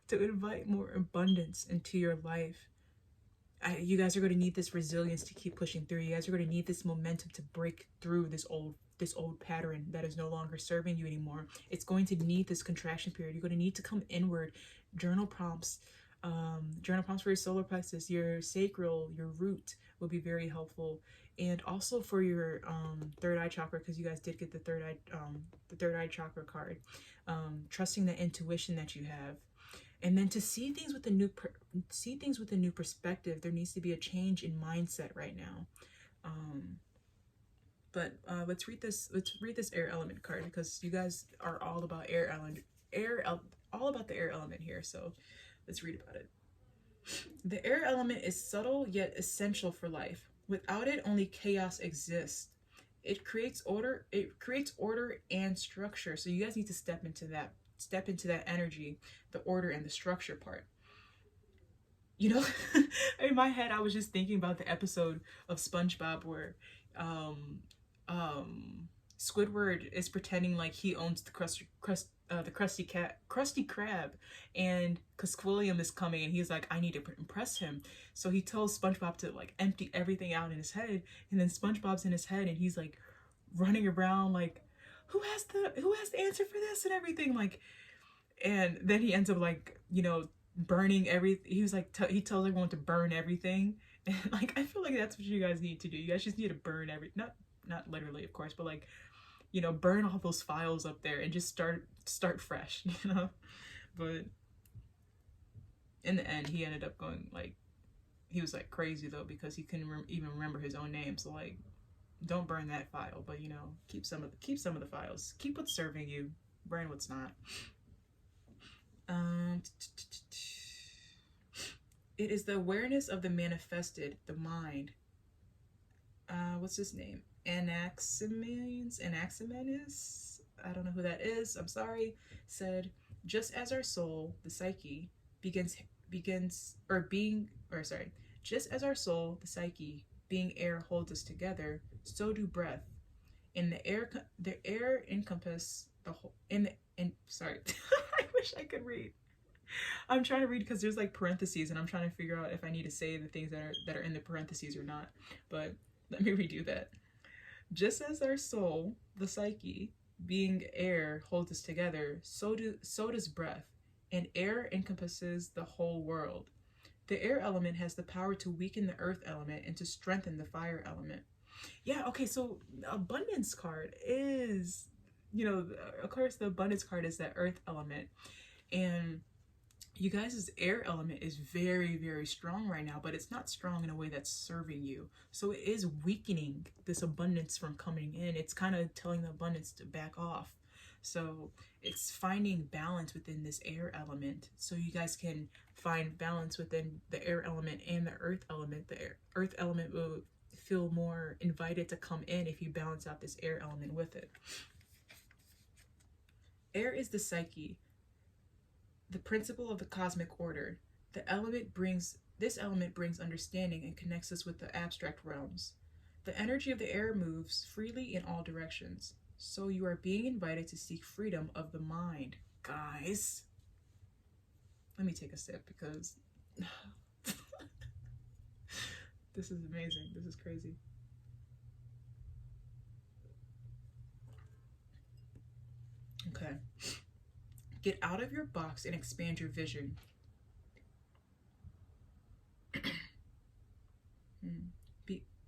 [SPEAKER 1] To invite more abundance into your life. You guys are going to need this resilience to keep pushing through. You guys are going to need this momentum to break through this old this old pattern that is no longer serving you anymore. It's going to need this contraction period. You're going to need to come inward. Journal prompts, for your solar plexus, your sacral, your root will be very helpful, and also for your third eye chakra, because you guys did get the third eye chakra card. Trusting the intuition that you have, and then to see things with a new perspective. There needs to be a change in mindset right now. But let's read this air element card, because you guys are all about all about the air element here. So let's read about it. The air element is subtle yet essential for life. Without it, only chaos exists. It creates order and structure. So you guys need to step into that energy, the order and the structure part. You know, in my head, I was just thinking about the episode of SpongeBob where Squidward is pretending like he owns the Krusty Krab, and Quilliam is coming, and he's like, I need to impress him. So he tells SpongeBob to like empty everything out in his head, and then SpongeBob's in his head, and he's like running around like, who has the answer for this and everything, like, and then he ends up like, you know, burning everything. He was like, he tells everyone to burn everything, and like, I feel like that's what you guys need to do. You guys just need to burn not literally, of course, but like, you know, burn all those files up there and just start fresh, you know. But in the end, he ended up going like, he was like crazy though, because he couldn't even remember his own name. So like, don't burn that file, but you know, keep some of the files. Keep what's serving you, burn what's not. It is the awareness of the manifested, the mind. What's his name? Anaximenes, I don't know who that is, I'm sorry, said, just as our soul, the psyche, just as our soul, the psyche, being air, holds us together, so do breath. In the air encompass the whole, sorry, I wish I could read. I'm trying to read because there's like parentheses, and I'm trying to figure out if I need to say the things that are in the parentheses or not, but let me redo that. Just as our soul, the psyche, being air, holds us together, so does breath, and air encompasses the whole world. The air element has the power to weaken the earth element and to strengthen the fire element. Yeah, okay, so abundance card is, you know, of course the abundance card is that earth element, and you guys' air element is very, very strong right now, but it's not strong in a way that's serving you. So it is weakening this abundance from coming in. It's kind of telling the abundance to back off. So it's finding balance within this air element. So you guys can find balance within the air element and the earth element. The earth element will feel more invited to come in if you balance out this air element with it. Air is the psyche, the principle of the cosmic order. This element brings understanding and connects us with the abstract realms. The energy of the air moves freely in all directions. So you are being invited to seek freedom of the mind, guys. Let me take a sip because this is amazing. This is crazy. Okay. Get out of your box and expand your vision.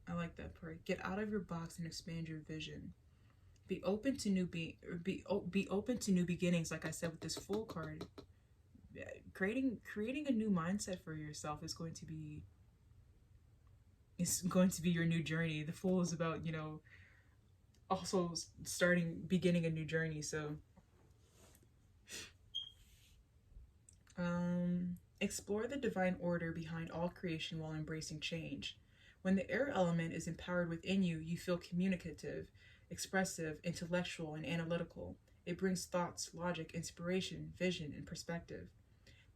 [SPEAKER 1] I like that part. Get out of your box and expand your vision. Be open to new beginnings. Like I said with this Fool card, creating a new mindset for yourself is going to be your new journey. The Fool is about, you know, also beginning a new journey. So explore the divine order behind all creation while embracing change. When the air element is empowered within you, you feel communicative, expressive, intellectual, and analytical. It brings thoughts, logic, inspiration, vision, and perspective.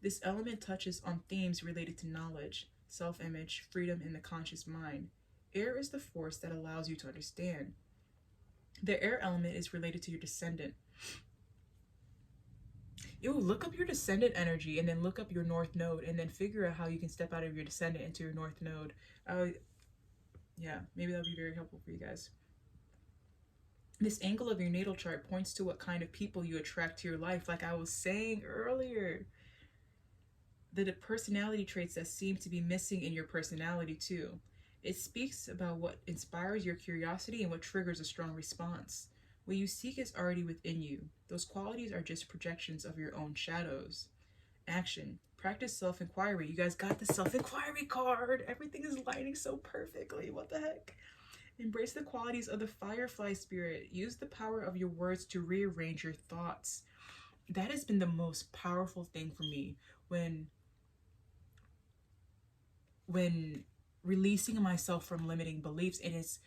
[SPEAKER 1] This element touches on themes related to knowledge, self-image, freedom, and the conscious mind. Air is the force that allows you to understand. The air element is related to your descendant. Look up your descendant energy and then look up your north node and then figure out how you can step out of your descendant into your north node. Yeah, maybe that'll be very helpful for you guys. This angle of your natal chart points to what kind of people you attract to your life. Like I was saying earlier, the personality traits that seem to be missing in your personality too. It speaks about what inspires your curiosity and what triggers a strong response. What you seek is already within you. Those qualities are just projections of your own shadows. Action. Practice self inquiry. You guys got the self inquiry card. Everything is lining so perfectly. What the heck? Embrace the qualities of the firefly spirit. Use the power of your words to rearrange your thoughts. That has been the most powerful thing for me when when releasing myself from limiting beliefs. It is,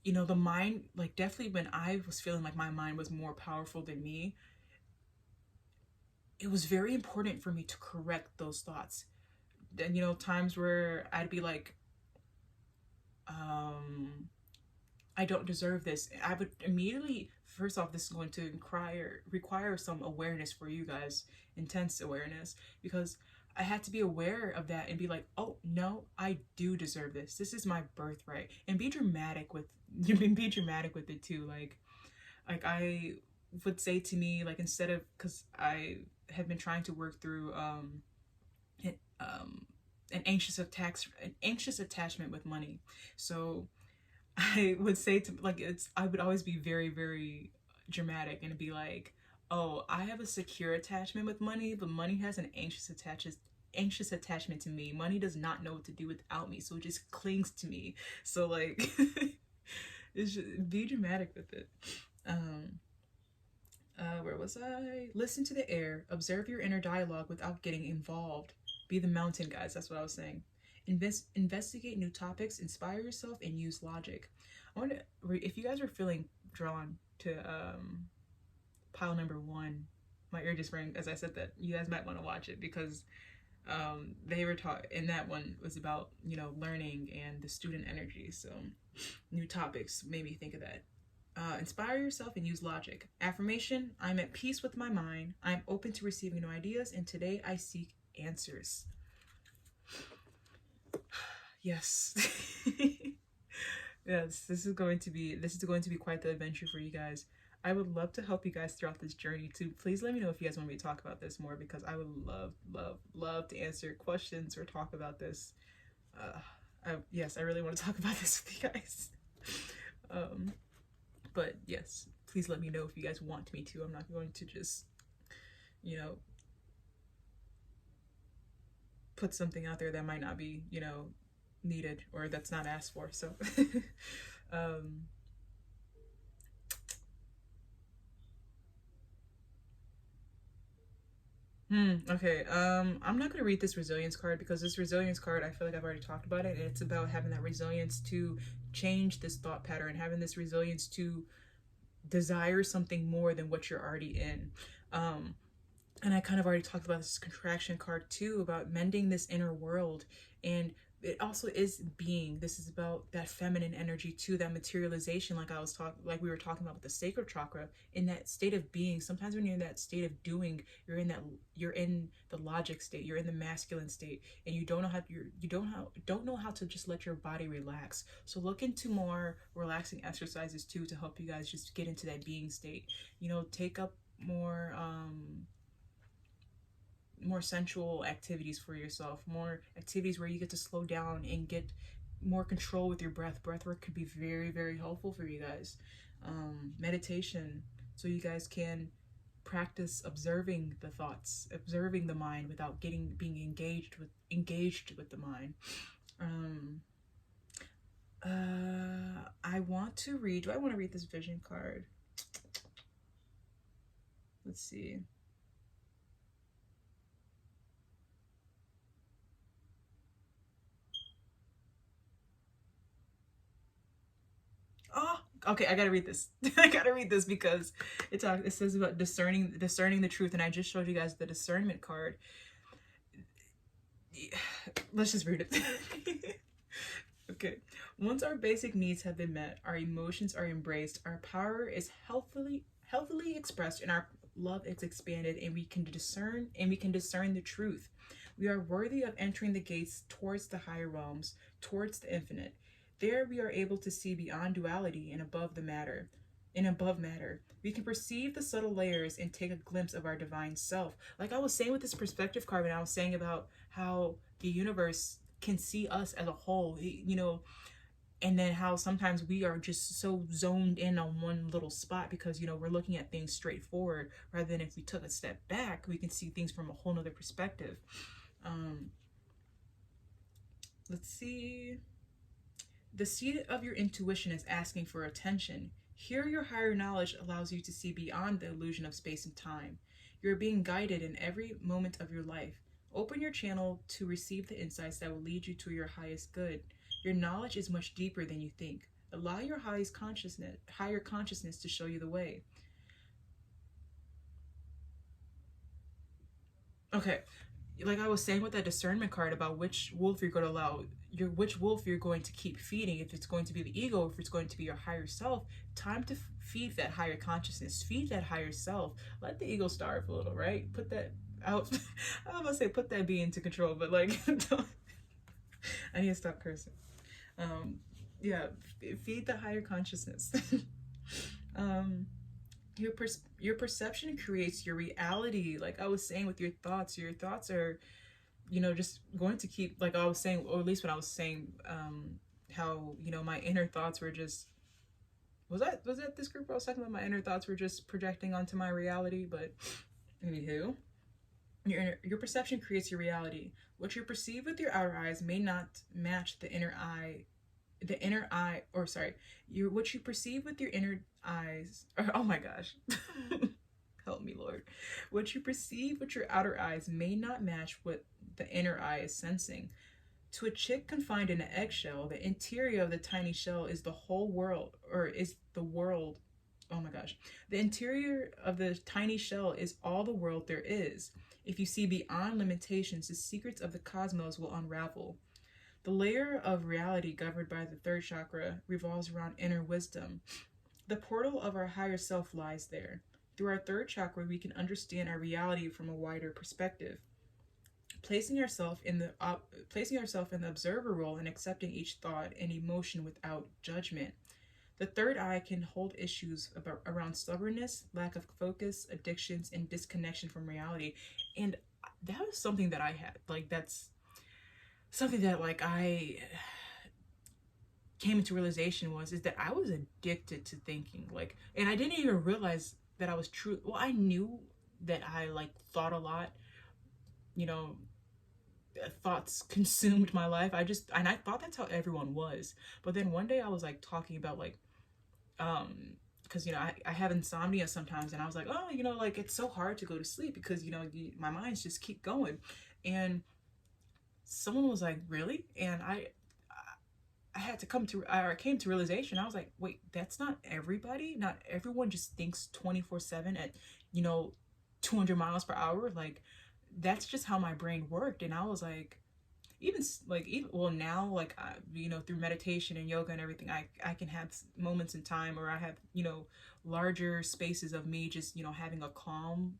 [SPEAKER 1] the mind, like definitely when I was feeling like my mind was more powerful than me, it was very important for me to correct those thoughts. And times where I'd be like, I don't deserve this, I would immediately, first off, this is going to require some awareness for you guys, intense awareness, because I had to be aware of that and be like, oh no, I do deserve this. This is my birthright, and be dramatic with be dramatic with it too. Like I would say to me, like, instead of, because I have been trying to work through it, an anxious attachment with money. So I would say to, like, I would always be very, very dramatic and be like, oh, I have a secure attachment with money, but money has an anxious attachment to me. Money does not know what to do without me, so it just clings to me. So like it's just, be dramatic with it. Where was I? Listen to the air, observe your inner dialogue without getting involved. Be the mountain, guys. That's what I was saying. Investigate new topics, inspire yourself, and use logic. I wonder if you guys are feeling drawn to pile number one. My ear just rang as I said that. You guys might want to watch it, because they were taught, and that one was about learning and the student energy. So new topics made me think of that. Inspire yourself and use logic. Affirmation: I'm at peace with my mind. I'm open to receiving new ideas, and today I seek answers. Yes. Yes, this is going to be quite the adventure for you guys. I would love to help you guys throughout this journey too. Please let me know if you guys want me to talk about this more, because I would love to answer questions or talk about this. Yes, I really want to talk about this with you guys. But yes, please let me know if you guys want me to. I'm not going to just, put something out there that might not be, needed, or that's not asked for. So, okay. I'm not gonna read this resilience card, because this resilience card, I feel like I've already talked about it, and it's about having that resilience to change this thought pattern, having this resilience to desire something more than what you're already in. And I kind of already talked about this contraction card too, about mending this inner world. And it also is being, this is about that feminine energy too, that materialization, like we were talking about with the sacral chakra, in that state of being. Sometimes when you're in that state of doing, you're in the logic state, you're in the masculine state, and you don't know how don't know how to just let your body relax. So look into more relaxing exercises too, to help you guys just get into that being state. Take up more sensual activities for yourself, more activities where you get to slow down and get more control with your breath. Breathwork could be very, very helpful for you guys. Meditation, so you guys can practice observing the thoughts, observing the mind without being engaged with the mind. I want to read. Do I want to read this vision card? Let's see. Oh, okay, I gotta read this. I gotta read this, because it says about discerning the truth, and I just showed you guys the discernment card. Let's just read it. Okay. Once our basic needs have been met, our emotions are embraced, our power is healthily expressed, and our love is expanded, and we can discern the truth. We are worthy of entering the gates towards the higher realms, towards the infinite. There we are able to see beyond duality and above the matter. and above matter. We can perceive the subtle layers and take a glimpse of our divine self. Like I was saying with this perspective card, and I was saying about how the universe can see us as a whole, and then how sometimes we are just so zoned in on one little spot because we're looking at things straightforward, rather than if we took a step back we can see things from a whole nother perspective. Let's see. The seat of your intuition is asking for attention. Here, your higher knowledge allows you to see beyond the illusion of space and time. You are being guided in every moment of your life. Open your channel to receive the insights that will lead you to your highest good. Your knowledge is much deeper than you think. Allow your higher consciousness to show you the way. Okay, like I was saying with that discernment card about which wolf you're going to allow, which wolf you're going to keep feeding, if it's going to be the ego, if it's going to be your higher self. Time to feed that higher consciousness, feed that higher self. Let the ego starve a little, right? Put that out. I was gonna say put that being into control, but like I need to stop cursing. Yeah, feed the higher consciousness. um your perception creates your reality. Like I was saying with your thoughts are just going to keep, like I was saying, or at least when I was saying how my inner thoughts were just, was that this group I was talking about, my inner thoughts were just projecting onto my reality. But anywho, your perception creates your reality. What you perceive with your outer eyes may not match what you perceive with your inner eyes, oh my gosh. Help me, Lord. What you perceive with your outer eyes may not match what the inner eye is sensing. To a chick confined in an eggshell, the interior of the tiny shell is the whole world, or is the world. Oh my gosh. The interior of the tiny shell is all the world there is. If you see beyond limitations, the secrets of the cosmos will unravel. The layer of reality governed by the third chakra revolves around inner wisdom. The portal of our higher self lies there. Through our third chakra, we can understand our reality from a wider perspective. Placing ourselves in the observer role and accepting each thought and emotion without judgment. The third eye can hold issues around stubbornness, lack of focus, addictions, and disconnection from reality. And that was something that I had. Like that's something that like I came into realization is that I was addicted to thinking. Like, and I didn't even realize that I was true. Well, I knew that I like thought a lot. Thoughts consumed my life. And I thought that's how everyone was. But then one day I was like talking about like because I have insomnia sometimes, and I was like, oh, like it's so hard to go to sleep because my minds just keep going. And someone was like, really? And I had to I came to realization. I was like, wait, that's not everybody. Not everyone just thinks 24/7 at 200 miles per hour. Like that's just how my brain worked. And I was like, even now, like through meditation and yoga and everything, I can have moments in time, or I have larger spaces of me just having a calm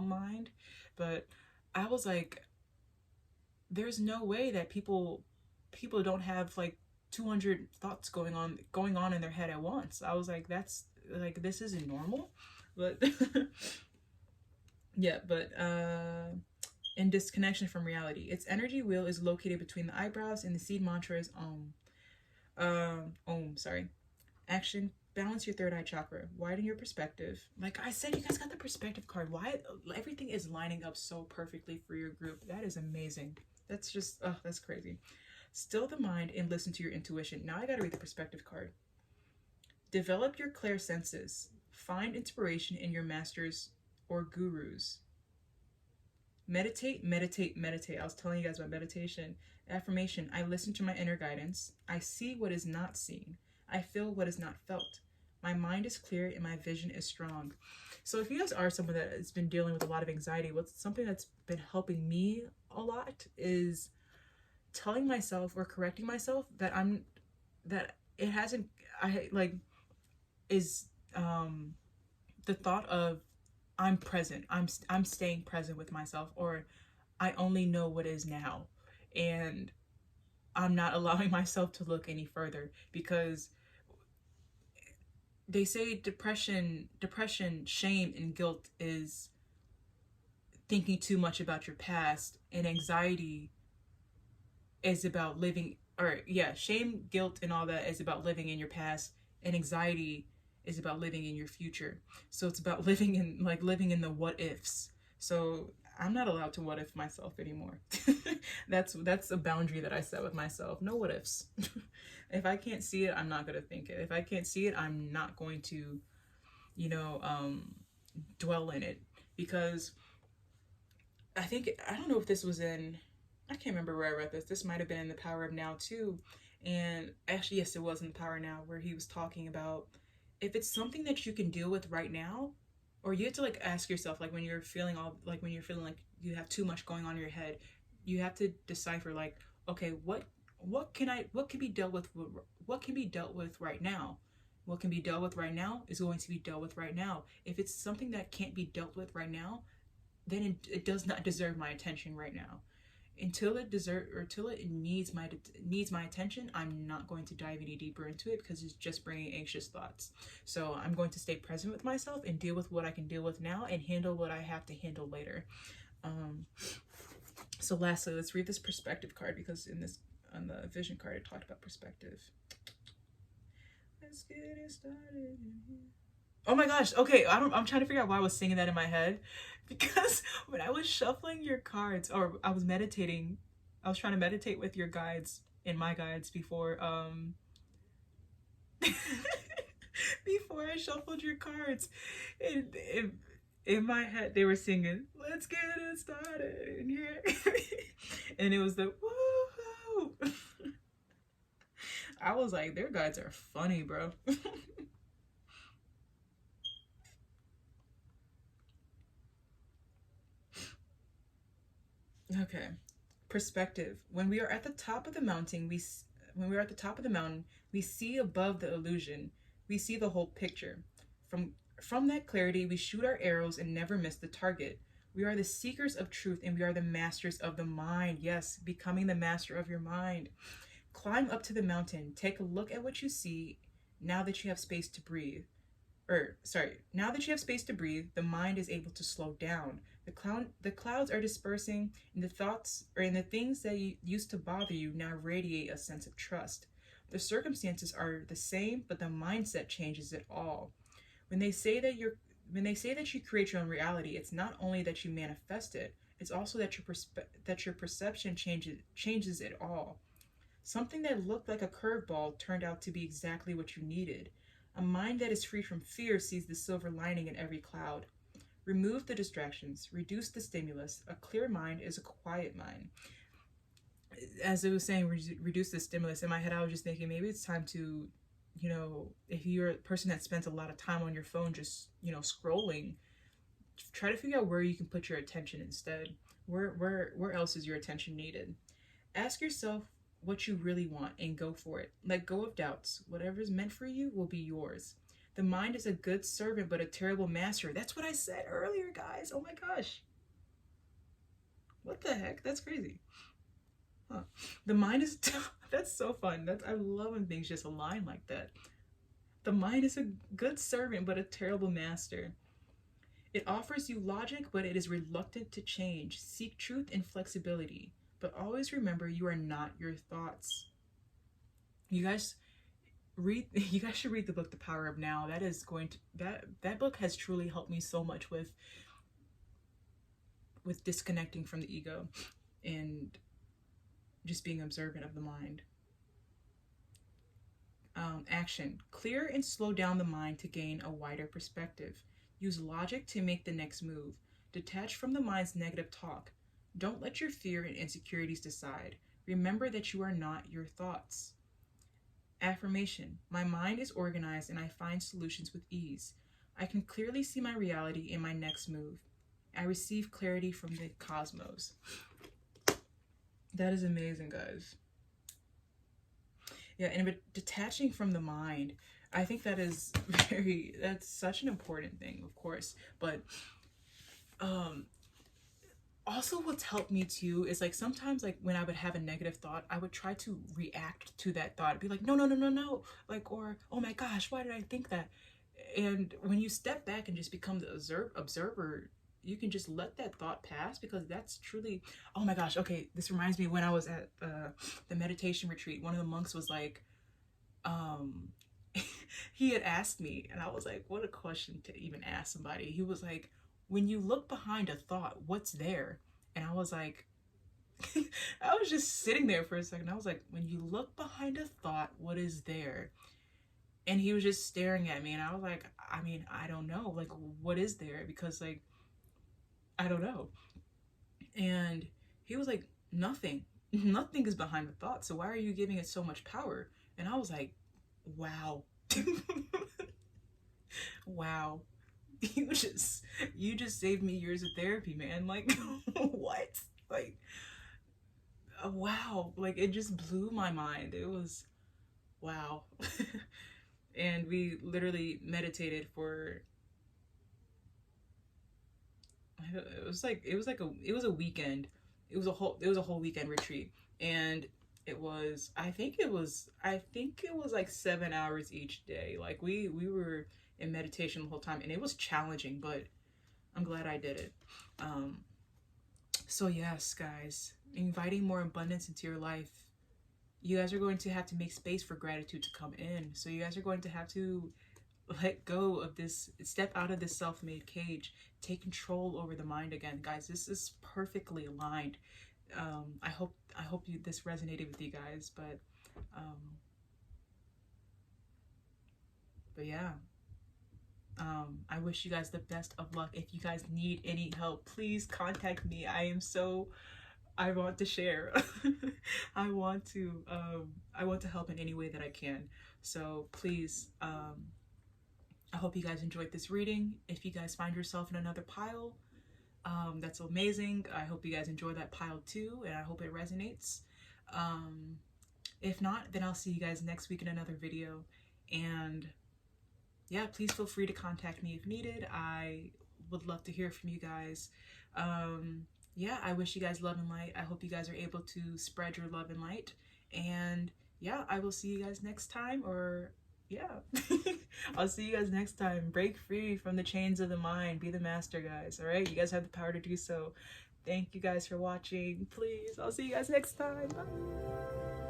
[SPEAKER 1] mind. But I was like, there's no way that people don't have like 200 thoughts going on in their head at once. I was like, that's like, this isn't normal. But yeah, but in disconnection from reality, its energy wheel is located between the eyebrows, and the seed mantra is om. Sorry. Action: balance your third eye chakra, widen your perspective. Like I said, you guys got the perspective card. Why everything is lining up so perfectly for your group? That is amazing. That's just that's crazy. Still the mind and listen to your intuition. Now I gotta read the perspective card. Develop your clair senses. Find inspiration in your masters or gurus. Meditate. I was telling you guys about meditation. Affirmation: I listen to my inner guidance. I see what is not seen. I feel what is not felt. My mind is clear and my vision is strong. So if you guys are someone that has been dealing with a lot of anxiety, what's something that's been helping me a lot is telling myself or correcting myself that it hasn't, I like, is the thought of I'm present. I'm staying present with myself, or I only know what is now, and I'm not allowing myself to look any further, because they say depression, shame, and guilt is thinking too much about your past, and anxiety is about living, or yeah, shame, guilt, and all that is about living in your past, and anxiety is about living in your future. So it's about living in the what ifs. So I'm not allowed to what if myself anymore. That's a boundary that I set with myself. No what ifs. If I can't see it, I'm not gonna think it. If I can't see it, I'm not going to, you know, dwell in it. Because I don't know if this was in, I can't remember where I read this. This might have been in The Power of Now too. And actually, yes, it was in The Power of Now, where he was talking about if it's something that you can deal with right now, or you have to like ask yourself, like when you're feeling like you have too much going on in your head, you have to decipher like, okay, what can be dealt with, what can be dealt with right now. What can be dealt with right now is going to be dealt with right now. If it's something that can't be dealt with right now, then it does not deserve my attention right now. Until it needs my attention, I'm not going to dive any deeper into it because it's just bringing anxious thoughts. So I'm going to stay present with myself and deal with what I can deal with now and handle what I have to handle later. um so lastly, let's read this perspective card, because in this, on the vision card, it talked about perspective. Let's get it started. Oh my gosh. Okay, I'm trying to figure out why I was singing that in my head, because when I was shuffling your cards, or I was meditating, I was trying to meditate with your guides and my guides before before I shuffled your cards. And in my head they were singing, "Let's get it started in here." And it was the woo. I was like, their guides are funny, bro. Okay. Perspective. When we are at the top of the mountain, when we are at the top of the mountain, we see above the illusion. We see the whole picture. From from that clarity, we shoot our arrows and never miss the target. We are the seekers of truth and we are the masters of the mind. Yes, becoming the master of your mind. Climb up to the mountain. Take a look at what you see now that you have space to breathe. Now that you have space to breathe, the mind is able to slow down. The clouds are dispersing, and the thoughts or in the things that used to bother you now radiate a sense of trust. The circumstances are the same, but the mindset changes it all. When they say that you're when they say that you create your own reality, it's not only that you manifest it, it's also that your perception changes it all. Something that looked like a curveball turned out to be exactly what you needed. A mind that is free from fear sees the silver lining in every cloud. Remove the distractions, reduce the stimulus. A clear mind is a quiet mind. As it was saying, reduce the stimulus, in my head, I was just thinking maybe it's time to, if you're a person that spends a lot of time on your phone just, scrolling, try to figure out where you can put your attention instead. Where else is your attention needed? Ask yourself what you really want and go for it. Let go of doubts. Whatever is meant for you will be yours. The mind is a good servant but a terrible master. That's what I said earlier, guys. Oh my gosh. What the heck? That's crazy. Huh. The mind is that's so fun. I love when things just align like that. The mind is a good servant but a terrible master. It offers you logic, but it is reluctant to change. Seek truth and flexibility, but always remember you are not your thoughts. You guys you guys should read the book The Power of Now. That is going to that book has truly helped me so much with disconnecting from the ego and just being observant of the mind. Action. Clear and slow down the mind to gain a wider perspective. Use logic to make the next move. Detach from the mind's negative talk. Don't let your fear and insecurities decide. Remember that you are not your thoughts. Affirmation. My mind is organized and I find solutions with ease. I can clearly see my reality in my next move. I receive clarity from the cosmos. That is amazing, guys. Yeah, and detaching from the mind, I think that's such an important thing, of course. But also what's helped me too is like sometimes like when I would have a negative thought, I would try to react to that thought. Be like, no, no, no, no, no. Like, or, oh my gosh, why did I think that? And when you step back and just become the observer, you can just let that thought pass, because that's truly, oh my gosh, okay, this reminds me when I was at the meditation retreat, one of the monks was like, um, he had asked me, and I was like, what a question to even ask somebody. He was like, when you look behind a thought, what's there? And I was like, I was just sitting there for a second. I was like, when you look behind a thought, what is there? And he was just staring at me, and I was like, I mean, I don't know. Like, what is there? Because, like, I don't know. And he was like, nothing. Nothing is behind the thought. So why are you giving it so much power? And I was like, wow. Wow. You just saved me years of therapy, man. Like, what? Like, wow. Like, it just blew my mind. It was wow. And we literally meditated for, it was a weekend. It was a whole weekend retreat. And I think it was like 7 hours each day. Like, we were in meditation the whole time, and it was challenging, but I'm glad I did it. um so yes, guys, inviting more abundance into your life, you guys are going to have to make space for gratitude to come in. So you guys are going to have to let go of this, step out of this self-made cage, take control over the mind again. Guys, this is perfectly aligned. I hope this resonated with you guys, um but yeah, I wish you guys the best of luck. If you guys need any help, please contact me. I want to share. I want to help in any way that I can. So please, I hope you guys enjoyed this reading. If you guys find yourself in another pile, that's amazing. I hope you guys enjoy that pile too, and I hope it resonates. Um, if not, then I'll see you guys next week in another video. And yeah, please feel free to contact me if needed. I would love to hear from you guys. Yeah, I wish you guys love and light. I hope you guys are able to spread your love and light. And yeah, I will see you guys next time. Or yeah, I'll see you guys next time. Break free from the chains of the mind. Be the master, guys. All right, you guys have the power to do so. Thank you guys for watching. Please, I'll see you guys next time. Bye.